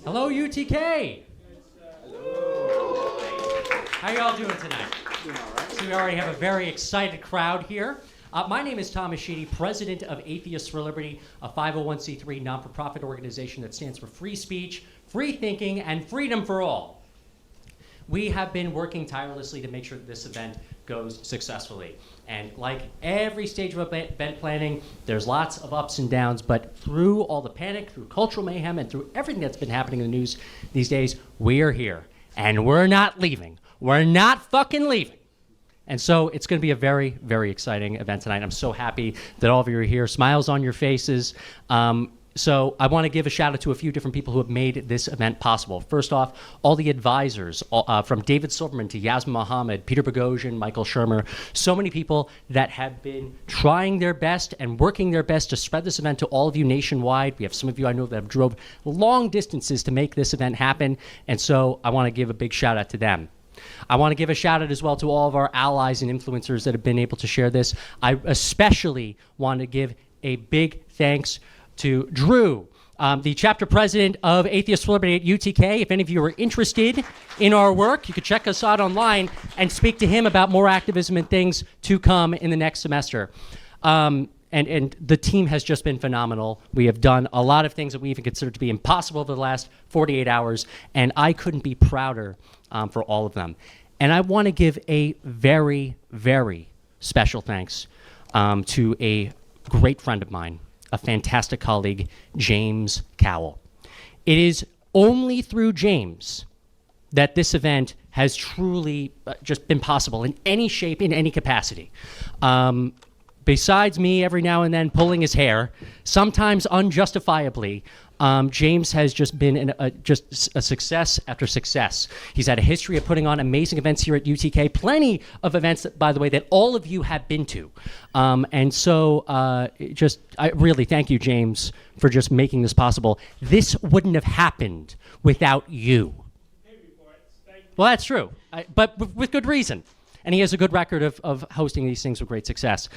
Hello, UTK. How y'all doing tonight? Doing all right. So we already have a very excited crowd here. My name is Thomas Sheedy, president of Atheists for Liberty, a 501c3 non-for-profit organization that stands for free speech, free thinking, and freedom for all. We have been working tirelessly to make sure that this event goes successfully. And like every stage of event planning, there's lots of ups and downs, but through all the panic, through cultural mayhem, and through everything that's been happening in the news these days, we are here. And we're not leaving. We're not fucking leaving. And so it's going to be a very, very exciting event tonight. I'm so happy that all of you are here. Smiles on your faces. So I want to give a shout out to a few different people who have made this event possible. First off, all the advisors, from David Silverman to Yasmin Mohammed, Peter Boghossian, Michael Shermer, so many people that have been trying their best and working their best to spread this event to all of you nationwide. We have some of you I know that have drove long distances to make this event happen. And so I want to give a big shout out to them. I want to give a shout out as well to all of our allies and influencers that have been able to share this. I especially want to give a big thanks to Drew, the chapter president of Atheists for Liberty at UTK. If any of you are interested in our work, you could check us out online and speak to him about more activism and things to come in the next semester. And the team has just been phenomenal. We have done a lot of things that we even considered to be impossible over the last 48 hours, and I couldn't be prouder for all of them. And I want to give a very, very special thanks to a great friend of mine, a fantastic colleague, James Cowell. It is only through James that this event has truly just been possible in any shape, in any capacity. Besides me every now and then pulling his hair, sometimes unjustifiably, James has just been just a success after success. He's had a history of putting on amazing events here at UTK, plenty of events, that, by the way, that all of you have been to. And so I really thank you, James, for just making this possible. This wouldn't have happened without you. Well, that's true, but with good reason. And he has a good record of hosting these things with great success.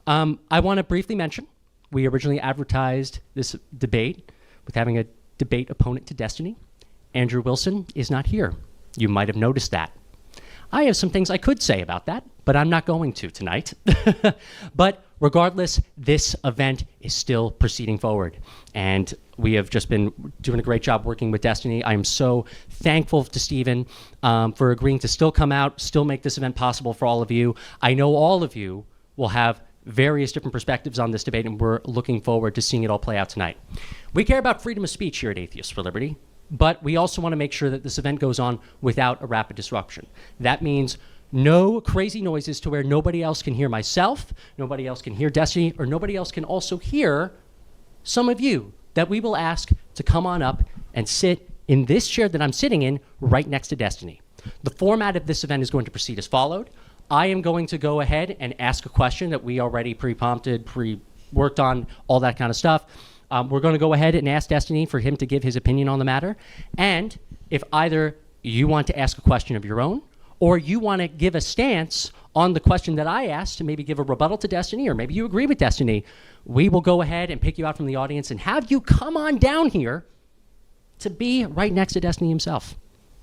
I want to briefly mention, we originally advertised this debate with having a debate opponent to Destiny. Andrew Wilson is not here. You might have noticed that. I have some things I could say about that, but I'm not going to tonight. But regardless, this event is still proceeding forward. And we have just been doing a great job working with Destiny. I am so thankful to Stephen for agreeing to still come out, still make this event possible for all of you. I know all of you will have various different perspectives on this debate, and we're looking forward to seeing it all play out tonight. We care about freedom of speech here at Atheists for Liberty, but we also want to make sure that this event goes on without a rapid disruption. That means no crazy noises to where nobody else can hear myself, nobody else can hear Destiny, or nobody else can also hear some of you that we will ask to come on up and sit in this chair that I'm sitting in right next to Destiny. The format of this event is going to proceed as followed. I am going to go ahead and ask a question that we already pre-prompted, pre-worked on, all that kind of stuff. We're going to go ahead and ask Destiny for him to give his opinion on the matter. And if either you want to ask a question of your own, or you want to give a stance on the question that I asked to maybe give a rebuttal to Destiny, or maybe you agree with Destiny, we will go ahead and pick you out from the audience and have you come on down here to be right next to Destiny himself.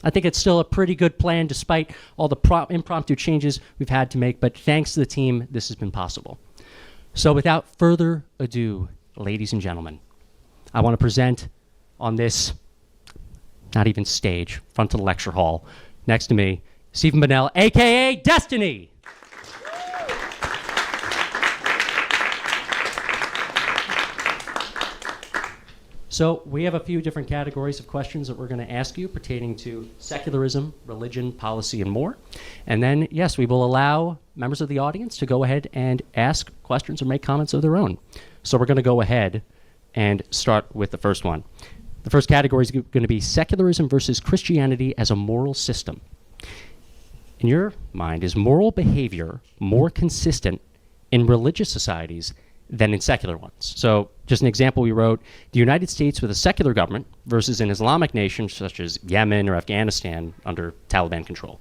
I think it's still a pretty good plan despite all the impromptu changes we've had to make, but thanks to the team, this has been possible. So without further ado, ladies and gentlemen, I want to present on this, not even stage, front of the lecture hall, next to me, Stephen Bonnell, AKA Destiny. So we have a few different categories of questions that we're going to ask you pertaining to secularism, religion, policy, and more. And then, yes, we will allow members of the audience to go ahead and ask questions or make comments of their own. So we're going to go ahead and start with the first one. The first category is going to be secularism versus Christianity as a moral system. In your mind, is moral behavior more consistent in religious societies than in secular ones? So just an example we wrote, the United States with a secular government versus an Islamic nation such as Yemen or Afghanistan under Taliban control.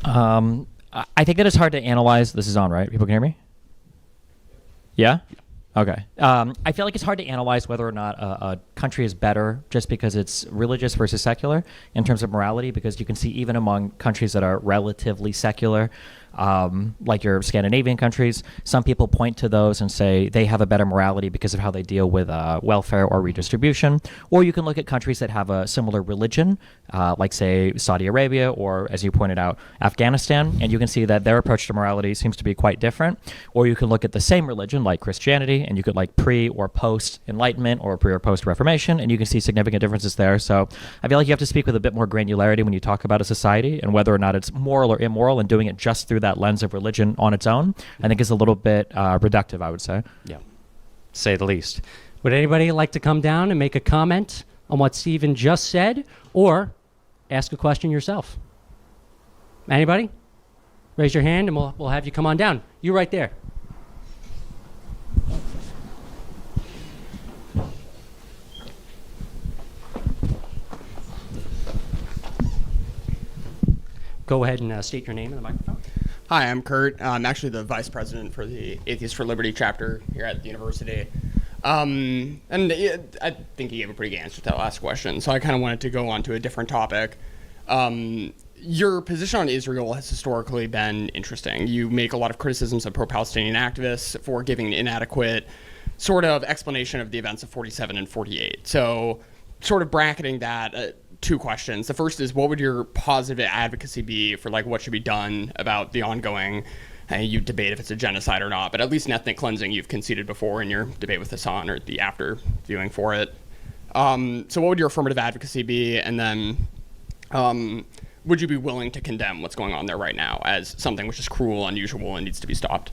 I think that it's hard to analyze. This is on, right? People can hear me? Yeah? Okay. I feel like it's hard to analyze whether or not a country is better just because it's religious versus secular in terms of morality, because you can see even among countries that are relatively secular, like your Scandinavian countries, some people point to those and say they have a better morality because of how they deal with welfare or redistribution. Or you can look at countries that have a similar religion, like, say, Saudi Arabia or, as you pointed out, Afghanistan, and you can see that their approach to morality seems to be quite different. Or you can look at the same religion, like Christianity, and you could like pre or post Enlightenment or pre or post Reformation, and you can see significant differences there. So I feel like you have to speak with a bit more granularity when you talk about a society, and whether or not it's moral or immoral, and doing it just through that lens of religion on its own, I think is a little bit reductive, I would say. Yeah, say the least. Would anybody like to come down and make a comment on what Stephen just said, or ask a question yourself? Anybody? Raise your hand and we'll have you come on down. You right there. Go ahead and state your name in the microphone. Hi, I'm Kurt. I'm actually the vice president for the Atheists for Liberty chapter here at the university. I think you gave a pretty good answer to that last question, so I kind of wanted to go on to a different topic. Your position on Israel has historically been interesting. You make a lot of criticisms of pro-Palestinian activists for giving an inadequate sort of explanation of the events of 47 and 48. So sort of bracketing that, two questions. The first is, what would your positive advocacy be for like what should be done about the ongoing, you debate if it's a genocide or not, but at least an ethnic cleansing you've conceded before in your debate with Hassan or the after viewing for it. So what would your affirmative advocacy be? And then would you be willing to condemn what's going on there right now as something which is cruel, unusual, and needs to be stopped?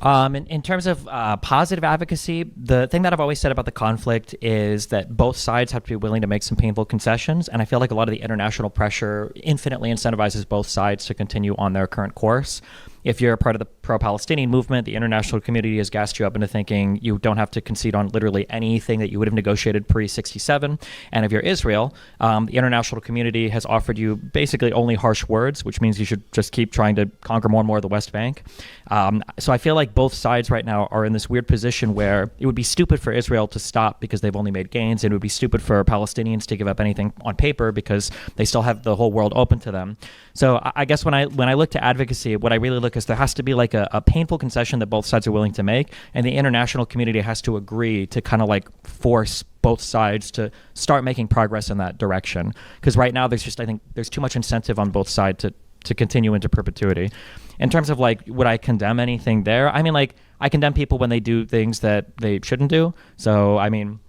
In terms of positive advocacy, the thing that I've always said about the conflict is that both sides have to be willing to make some painful concessions, and I feel like a lot of the international pressure infinitely incentivizes both sides to continue on their current course. If you're a part of the pro-Palestinian movement, the international community has gassed you up into thinking you don't have to concede on literally anything that you would have negotiated pre-67. And if you're Israel, the international community has offered you basically only harsh words, which means you should just keep trying to conquer more and more of the West Bank. So I feel like both sides right now are in this weird position where it would be stupid for Israel to stop because they've only made gains, and it would be stupid for Palestinians to give up anything on paper because they still have the whole world open to them. So I guess when I look to advocacy, what I really look is there has to be like a painful concession that both sides are willing to make, and the international community has to agree to kind of like force both sides to start making progress in that direction. Because right now I think there's too much incentive on both sides to continue into perpetuity. In terms of like, would I condemn anything there? I mean, like, I condemn people when they do things that they shouldn't do. So, I mean,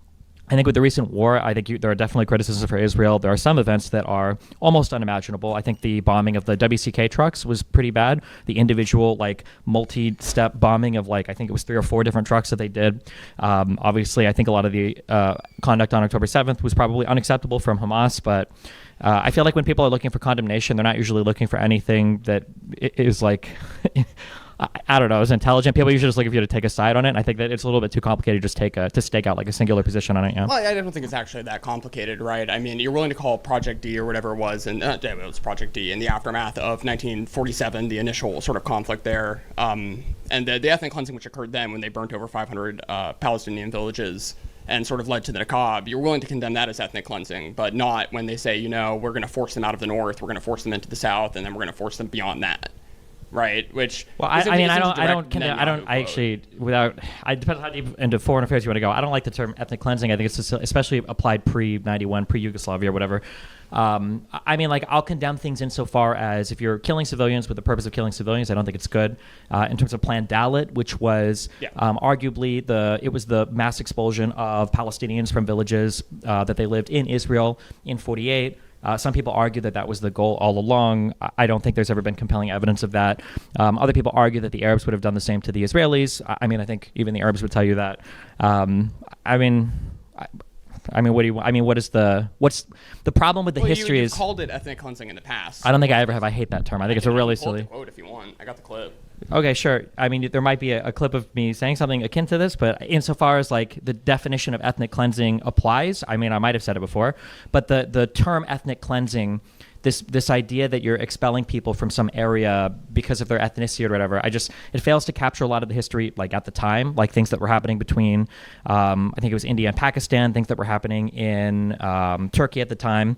I think with the recent war, I think there are definitely criticisms for Israel. There are some events that are almost unimaginable. I think the bombing of the WCK trucks was pretty bad. The individual, like, multi-step bombing of, like, I think it was 3 or 4 different trucks that they did. Obviously, I think a lot of the conduct on October 7th was probably unacceptable from Hamas, but I feel like when people are looking for condemnation, they're not usually looking for anything that is, like... I don't know, as intelligent people usually just looking for you to take a side on it, and I think that it's a little bit too complicated to stake out like a singular position on it. Yeah. Well, I don't think it's actually that complicated, right? I mean, you're willing to call Project D or whatever it was, and it was Project D in the aftermath of 1947, the initial sort of conflict there, and the ethnic cleansing which occurred then when they burnt over 500 Palestinian villages and sort of led to the Nakab. You're willing to condemn that as ethnic cleansing, but not when they say, you know, we're going to force them out of the north, we're going to force them into the south, and then we're going to force them beyond that. Right, which I depends on how deep into foreign affairs you want to go. I don't like the term ethnic cleansing. I think it's especially applied pre-91, pre-Yugoslavia or whatever. I mean, like, I'll condemn things insofar as if you're killing civilians with the purpose of killing civilians, I don't think it's good. In terms of Plan Dalit, which was arguably it was the mass expulsion of Palestinians from villages that they lived in Israel in 48. Some people argue that was the goal all along. I don't think there's ever been compelling evidence of that. Other people argue that the Arabs would have done the same to the Israelis. I mean, I think even the Arabs would tell you that. What's the problem with the history you is... called it ethnic cleansing in the past. I don't think I ever have. I hate that term. I think it's a really silly... quote if you want. I got the clip. Okay, sure. I mean, there might be a clip of me saying something akin to this, but insofar as like the definition of ethnic cleansing applies, I mean, I might have said it before, but the term ethnic cleansing this idea that you're expelling people from some area because of their ethnicity or whatever, it fails to capture a lot of the history, like at the time, like things that were happening between, I think it was India and Pakistan, things that were happening in Turkey at the time,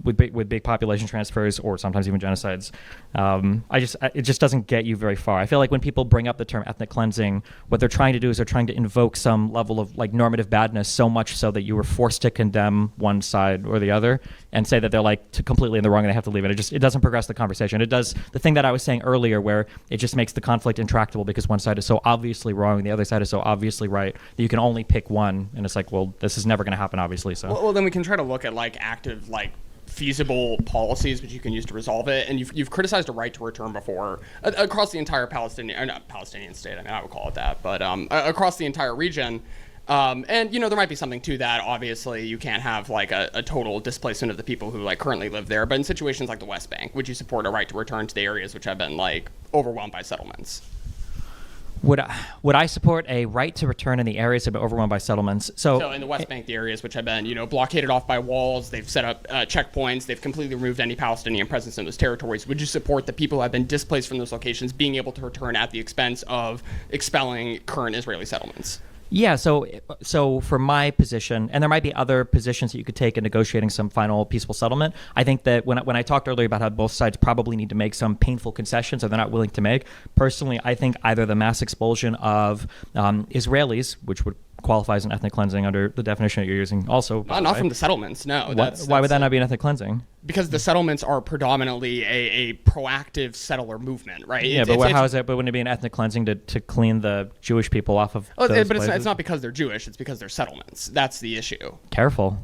with big population transfers or sometimes even genocides. It just doesn't get you very far. I feel like when people bring up the term ethnic cleansing, what they're trying to do is they're trying to invoke some level of like normative badness, so much so that you were forced to condemn one side or the other and say that they're like completely in the wrong and they have to leave it. It doesn't progress the conversation. It does the thing that I was saying earlier, where it just makes the conflict intractable because one side is so obviously wrong and the other side is so obviously right that you can only pick one, and it's like, well, this is never going to happen, obviously. So well, then we can try to look at like active, like feasible policies which you can use to resolve it. And you've criticized a right to return before across the entire Palestinian state. I mean, I would call it that, but across the entire region. And there might be something to that. Obviously, you can't have like a total displacement of the people who like currently live there. But in situations like the West Bank, would you support a right to return to the areas which have been like overwhelmed by settlements? Would I support a right to return in the areas that have been overwhelmed by settlements? So in the West Bank, the areas which have been, blockaded off by walls, they've set up checkpoints, they've completely removed any Palestinian presence in those territories. Would you support the people who have been displaced from those locations being able to return at the expense of expelling current Israeli settlements? Yeah, so for my position, and there might be other positions that you could take in negotiating some final peaceful settlement, I think that when I talked earlier about how both sides probably need to make some painful concessions that they're not willing to make, personally, I think either the mass expulsion of Israelis, which would qualify as an ethnic cleansing under the definition that you're using also. Not from the settlements, no. Why would that not be an ethnic cleansing? Because the settlements are predominantly a proactive settler movement, right? Yeah, but how is it? But wouldn't it be an ethnic cleansing to clean the Jewish people off of those but places? It's not because they're Jewish, it's because they're settlements. That's the issue. Careful.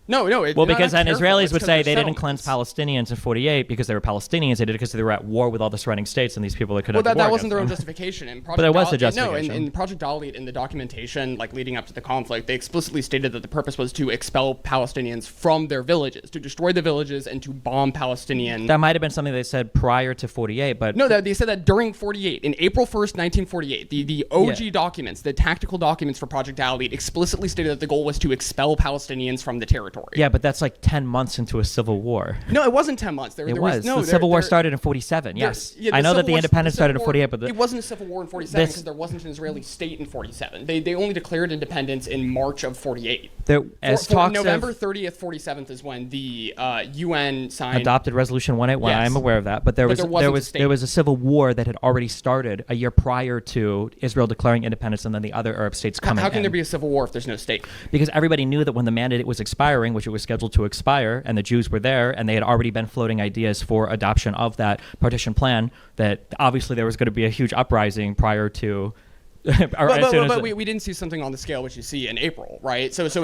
No. Well, because then Israelis would say they didn't cleanse cleanse Palestinians in 48 because they were Palestinians. They did it because they were at war with all the surrounding states and these people that couldn't. Well, that wasn't their own justification. But there was a justification. No, in Project Dalit, in the documentation, like leading up to the conflict, they explicitly stated that the purpose was to expel Palestinians from their villages, to destroy the villages and to bomb Palestinian. That might have been something they said prior to 48, but no, they said that during 48, in April 1st, 1948, the OG documents, the tactical documents for Project Dalit, explicitly stated that the goal was to expel Palestinians from the territory. Yeah, but that's like 10 months into a civil war. No, it wasn't 10 months. The civil war started in 47. Yes, I know that the independence started in 48, but it wasn't a civil war in 47 because there wasn't an Israeli state in 47. They only declared independence in March of 48. November 30th, 47th is when the UN signed adopted Resolution 181. Yes. I'm aware of that, but there was a civil war that had already started a year prior to Israel declaring independence, and then the other Arab states coming in. How can there be a civil war if there's no state? Because everybody knew that when the mandate was expiring, which it was scheduled to expire, and the Jews were there, and they had already been floating ideas for adoption of that partition plan, that obviously there was going to be a huge uprising prior to. But we didn't see something on the scale which you see in April, right? Also,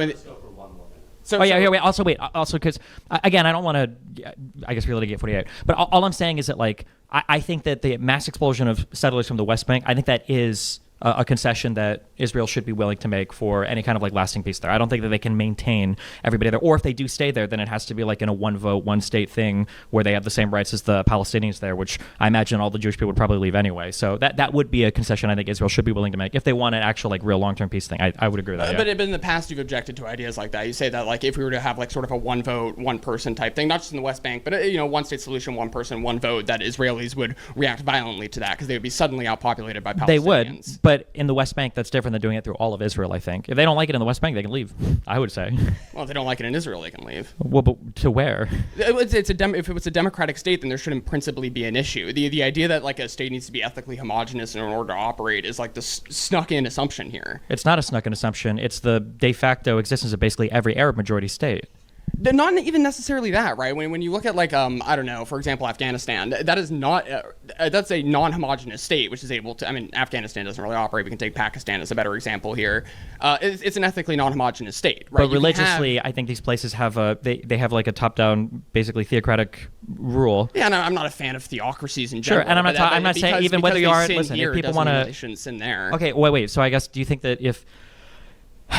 because again, I don't want to. I guess relitigate 48. But all I'm saying is that, like, I think that the mass expulsion of settlers from the West Bank, I think that is a concession that Israel should be willing to make for any kind of like lasting peace there. I don't think that they can maintain everybody there, or if they do stay there, then it has to be like in a one vote, one state thing where they have the same rights as the Palestinians there, which I imagine all the Jewish people would probably leave anyway. So that would be a concession I think Israel should be willing to make if they want an actual like real long-term peace thing. I would agree with that. But in the past, you've objected to ideas like that. You say that like if we were to have like sort of a one vote, one person type thing, not just in the West Bank, but one state solution, one person, one vote, that Israelis would react violently to that because they would be suddenly outpopulated by Palestinians. They would, but in the West Bank, that's different than doing it through all of Israel, I think. If they don't like it in the West Bank, they can leave, I would say. Well, if they don't like it in Israel, they can leave. Well, but to where? If it was a democratic state, then there shouldn't principally be an issue. The idea that like a state needs to be ethnically homogenous in order to operate is like the snuck-in assumption here. It's not a snuck-in assumption. It's the de facto existence of basically every Arab majority state. Not even necessarily that, right? When you look at like I don't know, for example, Afghanistan, that is not that's a non-homogenous state which is able to. I mean, Afghanistan doesn't really operate. We can take Pakistan as a better example here. It's an ethnically non-homogenous state, right? But religiously, I think these places have they have like a top-down, basically theocratic rule. Yeah, and I'm not a fan of theocracies in general. Sure, and I'm not saying even whether you are. Listen, if people want to, they shouldn't sin there. Okay, wait. So I guess do you think that if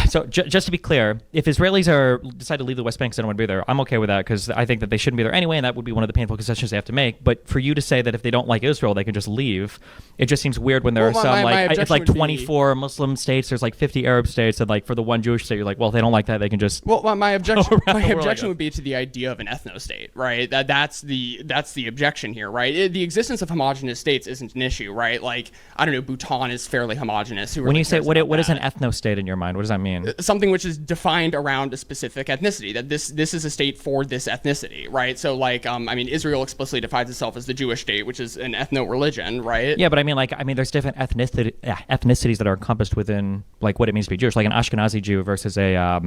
So just to be clear, if Israelis decide to leave the West Bank because they don't want to be there, I'm okay with that because I think that they shouldn't be there anyway, and that would be one of the painful concessions they have to make. But for you to say that if they don't like Israel, they can just leave, it just seems weird when there are some it's like 24 Muslim states, there's like 50 Arab states, and like for the one Jewish state, you're like, well, if they don't like that, they can just. Well, my objection would be to the idea of an ethno-state, right? That's the objection here, right? The existence of homogenous states isn't an issue, right? Like, I don't know, Bhutan is fairly homogenous. When you say what is an ethno-state in your mind, what does that mean? Something which is defined around a specific ethnicity. That this is a state for this ethnicity, right? So, like, I mean, Israel explicitly defines itself as the Jewish state, which is an ethno-religion, right? Yeah, but I mean, there's different ethnicities that are encompassed within like what it means to be Jewish, like an Ashkenazi Jew versus a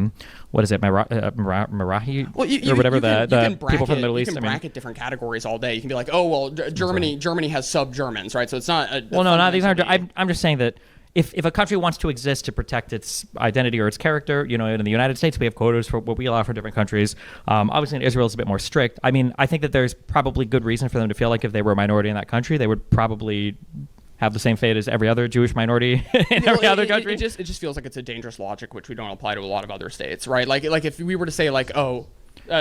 what is it, Marahi, or whatever the people from the Middle East. You can bracket different categories all day. You can be like, oh well, Germany has sub-Germans, right? So it's not. These aren't. I'm just saying that. If a country wants to exist to protect its identity or its character, you know, in the United States, we have quotas for what we allow for different countries. Obviously, in Israel, it's a bit more strict. I mean, I think that there's probably good reason for them to feel like if they were a minority in that country, they would probably have the same fate as every other Jewish minority in every other country. It just feels like it's a dangerous logic, which we don't apply to a lot of other states, right? Like if we were to say like,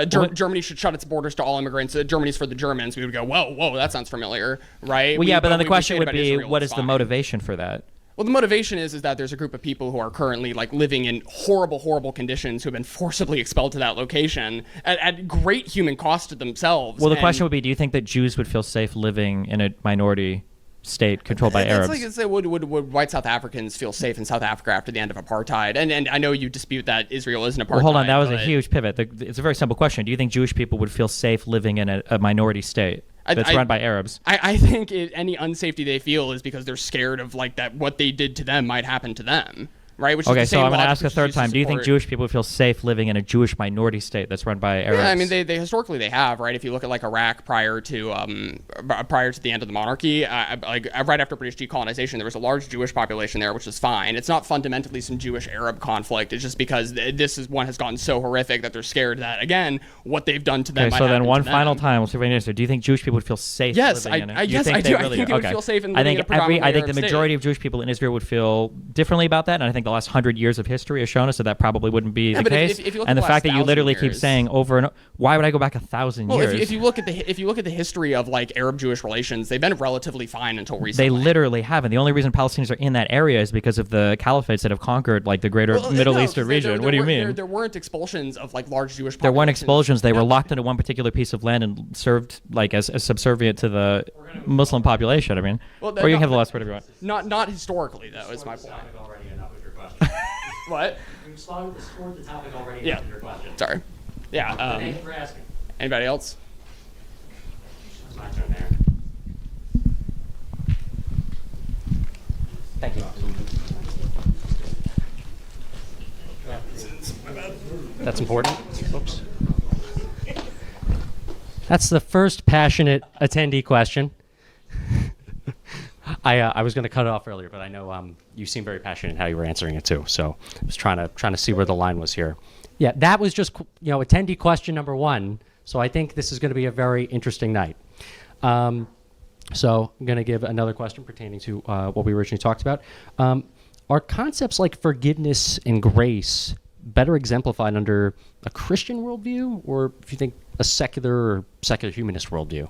Germany should shut its borders to all immigrants. Germany's for the Germans. We would go, whoa, that sounds familiar, right? Well, but then the question would be, what is the motivation for that? Well, the motivation is that there's a group of people who are currently like living in horrible conditions who have been forcibly expelled to that location at great human cost to themselves. Well, the question would be, do you think that Jews would feel safe living in a minority state controlled by Arabs? It's like, would white South Africans feel safe in South Africa after the end of apartheid? And I know you dispute that Israel isn't apartheid. Well, hold on, that was a huge pivot. It's a very simple question. Do you think Jewish people would feel safe living in a minority state that's run by Arabs? I think any unsafety they feel is because they're scared of like that what they did to them might happen to them. Right? Which okay, is the so same I'm going to logic ask a third time. Do you think Jewish people would feel safe living in a Jewish minority state that's run by Arabs? Yeah, I mean, they historically they have, right? If you look at like Iraq prior to the end of the monarchy, like right after British decolonization, there was a large Jewish population there, which is fine. It's not fundamentally some Jewish-Arab conflict. It's just because one has gotten so horrific that they're scared that again, what they've done to them. Okay, so then one final time, we'll see if I can answer. Do you think Jewish people would feel safe? Yes, living in it? I do. I think they would feel safe in living in a predominantly I think the Arab majority state. of Jewish people in Israel would feel differently about that, and I think the last 100 years of history has shown us that probably wouldn't be the case. If you look and at the fact that you literally years, keep saying over and over, why would I go back 1,000 years? If you look at the history of like Arab-Jewish relations, they've been relatively fine until recently. They literally haven't. The only reason Palestinians are in that area is because of the caliphates that have conquered like the greater Middle Eastern region. What do you mean? There weren't expulsions of like large Jewish populations. There weren't expulsions. They were locked into one particular piece of land and served like as subservient to the Muslim population. I mean, or you can have the last word if you want. Not historically though. Is my point. What? We explored the topic already. Yeah. Your question. Sorry. Yeah. Thank you for asking. Anybody else? It's my turn there. Thank you. That's important. Oops. That's the first passionate attendee question. I was going to cut it off earlier, but I know you seem very passionate in how you were answering it too. So I was trying to see where the line was here. Yeah, that was just attendee question number one. So I think this is going to be a very interesting night. So I'm going to give another question pertaining to what we originally talked about. Are concepts like forgiveness and grace better exemplified under a Christian worldview, or if you think a secular humanist worldview?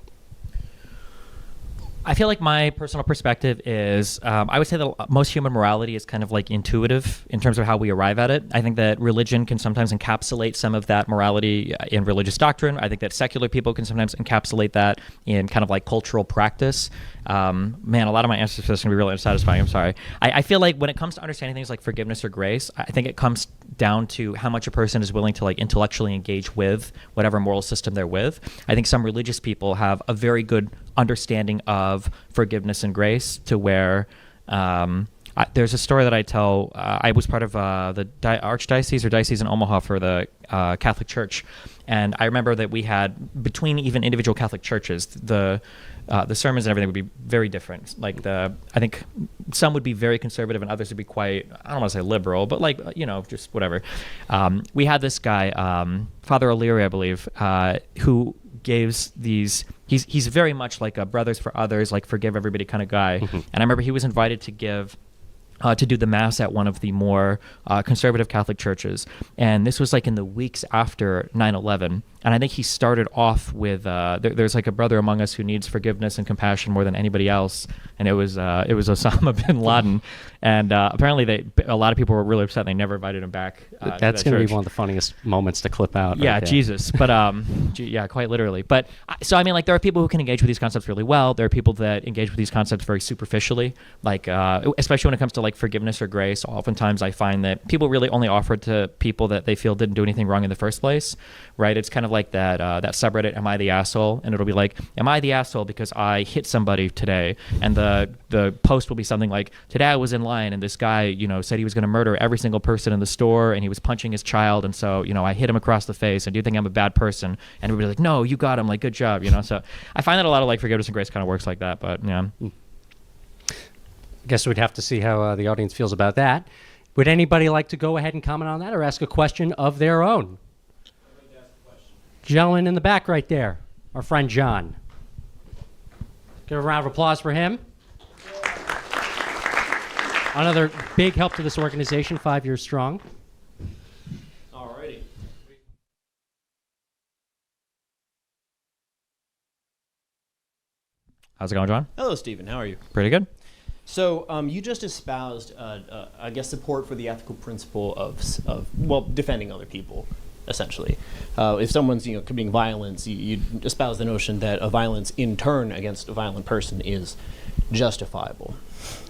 I feel like my personal perspective is I would say that most human morality is kind of like intuitive in terms of how we arrive at it. I think that religion can sometimes encapsulate some of that morality in religious doctrine. I think that secular people can sometimes encapsulate that in kind of like cultural practice. Man, a lot of my answers to this are going to be really unsatisfying. I'm sorry. I feel like when it comes to understanding things like forgiveness or grace, I think it comes down to how much a person is willing to like intellectually engage with whatever moral system they're with. I think some religious people have a very good understanding of forgiveness and grace to where there's a story that I tell. I was part of the archdiocese or diocese in Omaha for the Catholic Church, and I remember that we had, between even individual Catholic churches, the sermons and everything would be very different. Like I think some would be very conservative and others would be quite, I don't want to say liberal, but like, just whatever. We had this guy, Father O'Leary, I believe, who gives these, he's very much like a brothers for others, like forgive everybody kind of guy. Mm-hmm. And I remember he was invited to give to do the mass at one of the more conservative Catholic churches. And this was like in the weeks after 9/11. And I think he started off with there's like a brother among us who needs forgiveness and compassion more than anybody else, and it was Osama bin Laden. And apparently a lot of people were really upset. They never invited him back. That's going to be one of the funniest moments to clip out. Yeah, right there. Jesus. But yeah, quite literally. But so I mean, like, there are people who can engage with these concepts really well. There are people that engage with these concepts very superficially, like especially when it comes to like forgiveness or grace. Oftentimes, I find that people really only offer it to people that they feel didn't do anything wrong in the first place, right? It's kind of like that subreddit, "Am I the asshole?" And it'll be like, "Am I the asshole because I hit somebody today?" And the post will be something like, "Today I was in line and this guy, said he was going to murder every single person in the store and he was punching his child, and so I hit him across the face. And do you think I'm a bad person?" And everybody's like, "No, you got him. Like, good job." So I find that a lot of like forgiveness and grace kind of works like that. But yeah. I guess we'd have to see how the audience feels about that. Would anybody like to go ahead and comment on that or ask a question of their own? Gentleman in the back right there, our friend John. Give a round of applause for him. Another big help to this organization, 5 years strong. Alrighty. How's it going, John? Hello, Stephen. How are you? Pretty good. So you just espoused, I guess, support for the ethical principle of defending other people, essentially. If someone's committing violence, you espouse the notion that a violence in turn against a violent person is justifiable.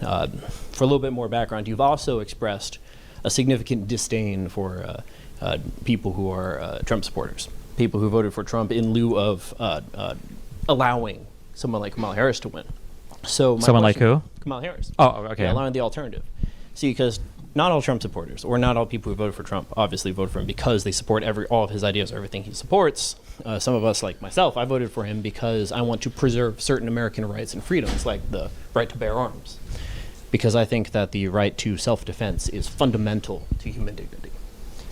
For a little bit more background, you've also expressed a significant disdain for people who are Trump supporters, people who voted for Trump in lieu of allowing someone like Kamala Harris to win. So Someone like who? Kamala Harris. Oh, okay. Yeah, allowing the alternative. See, because not all Trump supporters, or not all people who voted for Trump, obviously voted for him because they support all of his ideas, everything he supports. Some of us, like myself, I voted for him because I want to preserve certain American rights and freedoms, like the right to bear arms, because I think that the right to self-defense is fundamental to human dignity.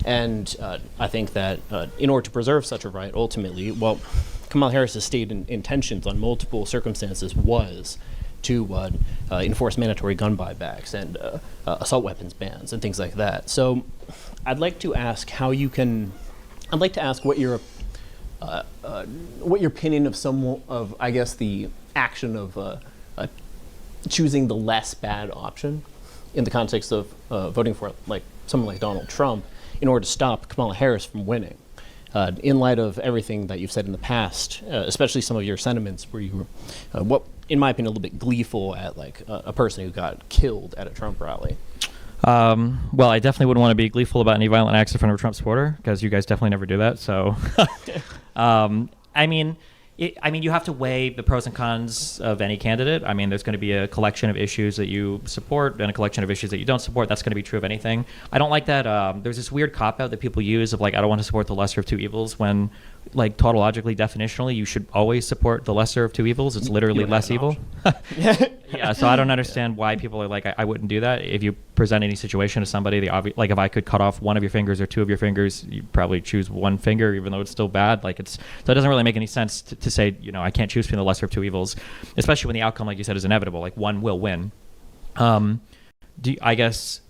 And I think that in order to preserve such a right, ultimately, Kamala Harris's stated intentions on multiple circumstances was to enforce mandatory gun buybacks and assault weapons bans and things like that. So I'd like to ask what your opinion of I guess the action of choosing the less bad option in the context of voting for like someone like Donald Trump in order to stop Kamala Harris from winning. In light of everything that you've said in the past, especially some of your sentiments where you were, in my opinion, a little bit gleeful at like a person who got killed at a Trump rally. Well, I definitely wouldn't want to be gleeful about any violent acts in front of a Trump supporter, because you guys definitely never do that. So, I mean, you have to weigh the pros and cons of any candidate. I mean, there's going to be a collection of issues that you support and a collection of issues that you don't support. That's going to be true of anything. I don't like that. There's this weird cop-out that people use of like, I don't want to support the lesser of two evils, when like tautologically, definitionally, you should always support the lesser of two evils. It's literally less evil. Yeah, so I don't understand why people are like, I wouldn't do that. If you present any situation to somebody, like if I could cut off one of your fingers or two of your fingers, you'd probably choose one finger, even though it's still bad. So it doesn't really make any sense to say, I can't choose between the lesser of two evils, especially when the outcome, like you said, is inevitable. Like one will win. I guess,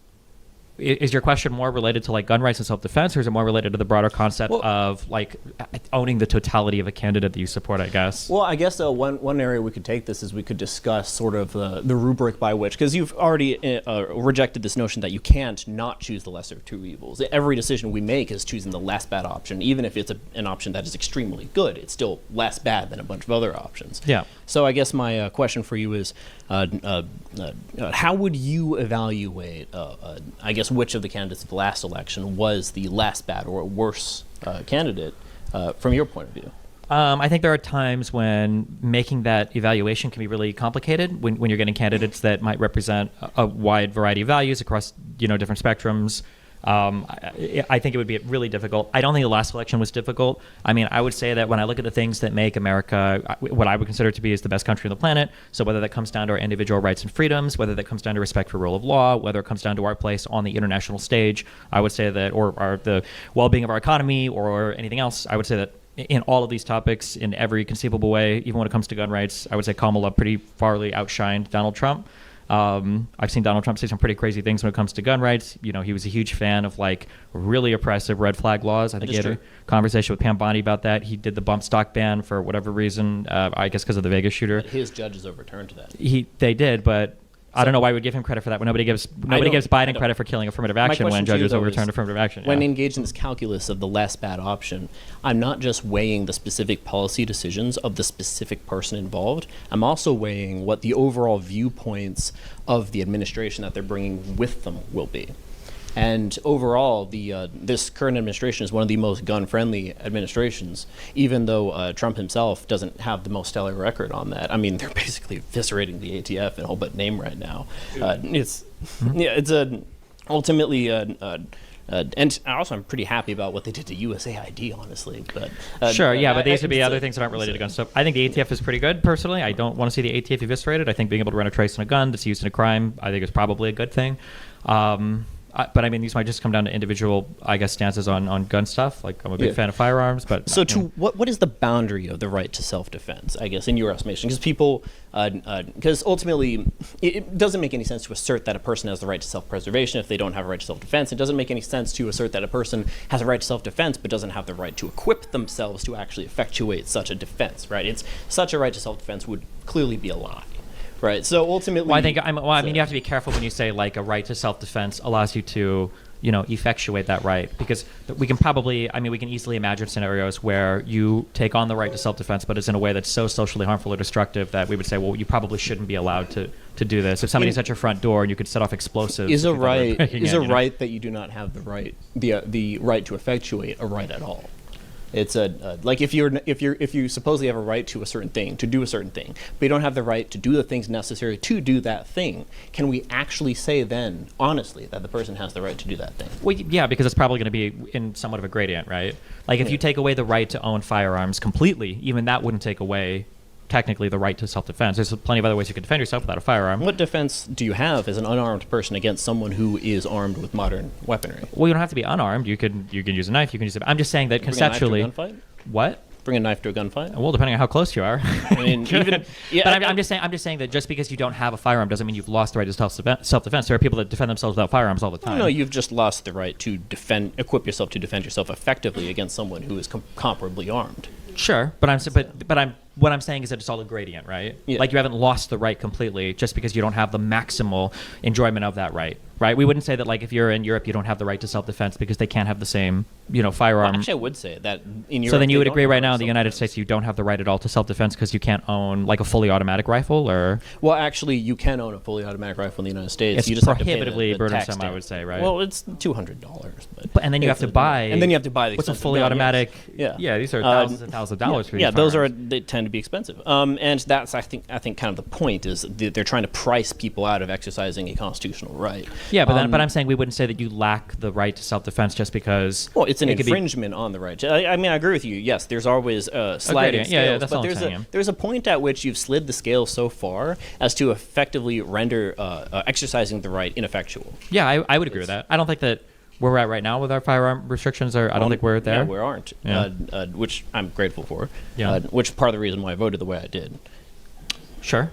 is your question more related to like gun rights and self-defense, or is it more related to the broader concept of like owning the totality of a candidate that you support, I guess? Well, I guess one area we could take this is we could discuss sort of the rubric by which, because you've already rejected this notion that you can't not choose the lesser of two evils. Every decision we make is choosing the less bad option. Even if it's an option that is extremely good, it's still less bad than a bunch of other options. Yeah. So I guess my question for you is, how would you evaluate, I guess, which of the candidates of the last election was the less bad or worse candidate from your point of view? I think there are times when making that evaluation can be really complicated when you're getting candidates that might represent a wide variety of values across different spectrums. I think it would be really difficult. I don't think the last election was difficult. I mean, I would say that when I look at the things that make America what I would consider to be is the best country on the planet, so whether that comes down to our individual rights and freedoms, whether that comes down to respect for rule of law, whether it comes down to our place on the international stage, I would say that, or the well-being of our economy or anything else, I would say that in all of these topics, in every conceivable way, even when it comes to gun rights, I would say Kamala pretty farly outshined Donald Trump. I've seen Donald Trump say some pretty crazy things when it comes to gun rights. You know, he was a huge fan of like really oppressive red flag laws. I think he had a conversation with Pam Bondi about that. He did the bump stock ban for whatever reason, I guess because of the Vegas shooter. But his judges overturned that. They did, but I don't know why we would give him credit for that when nobody gives Biden credit for killing affirmative action when judges overturned affirmative action. When engaged in this calculus of the less bad option, I'm not just weighing the specific policy decisions of the specific person involved. I'm also weighing what the overall viewpoints of the administration that they're bringing with them will be. And overall, this current administration is one of the most gun-friendly administrations, even though Trump himself doesn't have the most stellar record on that. I mean, they're basically eviscerating the ATF in all but name right now. Ultimately, and also I'm pretty happy about what they did to USAID, honestly. But but these would be other things that aren't related to gun stuff. I think the ATF is pretty good, personally. I don't want to see the ATF eviscerated. I think being able to run a trace on a gun that's used in a crime, I think is probably a good thing. But I mean, these might just come down to individual, I guess, stances on gun stuff. Like, I'm a big fan of firearms, but so what is the boundary of the right to self-defense? I guess in your estimation, because ultimately it doesn't make any sense to assert that a person has the right to self-preservation if they don't have a right to self-defense. It doesn't make any sense to assert that a person has a right to self-defense but doesn't have the right to equip themselves to actually effectuate such a defense. Right? It's such a right to self-defense would clearly be a lie. Right. So ultimately, I mean, you have to be careful when you say like a right to self-defense allows you to, effectuate that right, because we can easily imagine scenarios where you take on the right to self-defense, but it's in a way that's so socially harmful or destructive that we would say, well, you probably shouldn't be allowed to do this. If somebody's at your front door and you could set off explosives, is a right that you do not have the right to effectuate a right at all. It's like if you supposedly have a right to a certain thing, to do a certain thing, but you don't have the right to do the things necessary to do that thing, can we actually say then, honestly, that the person has the right to do that thing? Well, yeah, because it's probably going to be in somewhat of a gradient, right? Like if you take away the right to own firearms completely, even that wouldn't take away technically the right to self-defense. There's plenty of other ways you can defend yourself without a firearm. What defense do you have as an unarmed person against someone who is armed with modern weaponry? Well, you don't have to be unarmed. You can use a knife. You can use. I'm just saying that conceptually. Bring a knife to a gunfight? What? Bring a knife to a gunfight? Well, depending on how close you are. I mean, but I'm just saying that just because you don't have a firearm doesn't mean you've lost the right to self-defense. There are people that defend themselves without firearms all the time. No, you've just lost the right to equip yourself to defend yourself effectively against someone who is comparably armed. Sure, but what I'm saying is that it's all a gradient, right? Yeah. Like you haven't lost the right completely just because you don't have the maximal enjoyment of that right? We wouldn't say that like if you're in Europe you don't have the right to self-defense because they can't have the same, firearm. Well, actually, I would say that in Europe. So then you would agree right now in the United States you don't have the right at all to self-defense because you can't own like a fully automatic rifle, or? Well, actually, you can own a fully automatic rifle in the United States. It's you just prohibitively have to pay the burdensome, I would say, right? Well, it's $200, but and then you have to buy. And then you have to buy the. What's a fully automatic? Yes. Yeah, these are thousands and thousands of dollars for these. Yeah, they tend to be expensive. And that's I think kind of the point is they're trying to price people out of exercising a constitutional right. Yeah, but I'm saying we wouldn't say that you lack the right to self-defense just because. Well, it's an infringement on the right. I mean, I agree with you. Yes, there's always sliding scales, yeah, that's but all I'm saying. there's a point at which you've slid the scale so far as to effectively render exercising the right ineffectual. Yeah, I would agree with that. I don't think that where we're at right now with our firearm restrictions I don't think we're there. Yeah, we aren't, which I'm grateful for. Yeah. Which part of the reason why I voted the way I did. Sure.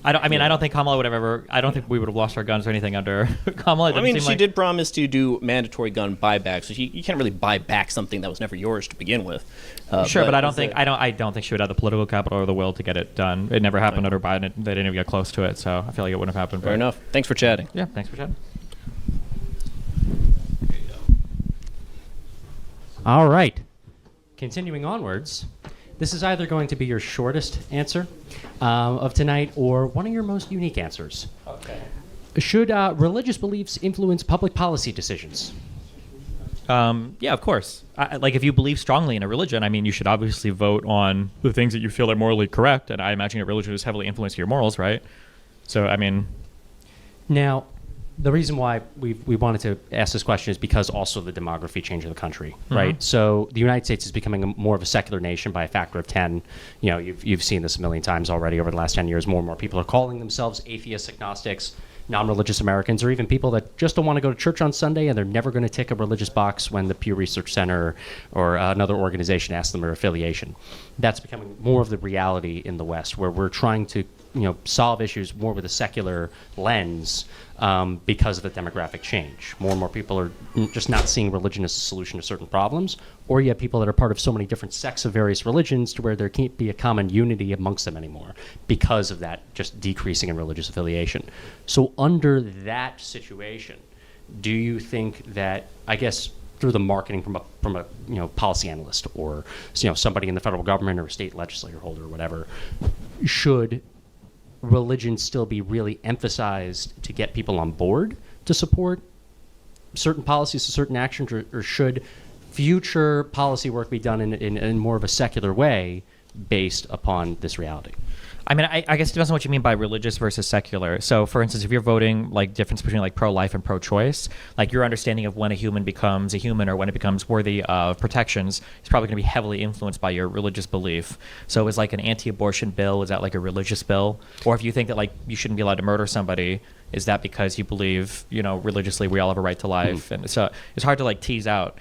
I don't think Kamala would have ever. I don't think we would have lost our guns or anything under Kamala. I mean, she did promise to do mandatory gun buybacks, so you can't really buy back something that was never yours to begin with. Sure, but I don't think she would have the political capital or the will to get it done. It never happened under Biden. They didn't even get close to it, so I feel like it wouldn't have happened. Fair enough. Thanks for chatting. Yeah, thanks for chatting. All right. Continuing onwards, this is either going to be your shortest answer of tonight or one of your most unique answers. Okay. Should religious beliefs influence public policy decisions? Yeah, of course. Like if you believe strongly in a religion, I mean, you should obviously vote on the things that you feel are morally correct. And I imagine your religion is heavily influencing your morals, right? So, I mean. Now, the reason why we wanted to ask this question is because also the demography change of the country, right? So the United States is becoming more of a secular nation by a factor of 10. You've seen this a million times already over the last 10 years. More and more people are calling themselves atheists, agnostics, non-religious Americans, or even people that just don't want to go to church on Sunday and they're never going to tick a religious box when the Pew Research Center or another organization asks them their affiliation. That's becoming more of the reality in the West, where we're trying to solve issues more with a secular lens because of the demographic change. More and more people are just not seeing religion as a solution to certain problems, or you have people that are part of so many different sects of various religions to where there can't be a common unity amongst them anymore because of that just decreasing in religious affiliation. So under that situation, do you think that, I guess, through the marketing from a policy analyst or somebody in the federal government or a state legislator holder or whatever, should religion still be really emphasized to get people on board to support certain policies, certain actions, or should future policy work be done in more of a secular way based upon this reality? I mean, I guess it depends on what you mean by religious versus secular. So, for instance, if you're voting like difference between like pro-life and pro-choice, like your understanding of when a human becomes a human or when it becomes worthy of protections is probably going to be heavily influenced by your religious belief. So, is like an anti-abortion bill, is that like a religious bill? Or if you think that like you shouldn't be allowed to murder somebody, is that because you believe, religiously we all have a right to life? And so it's hard to like tease out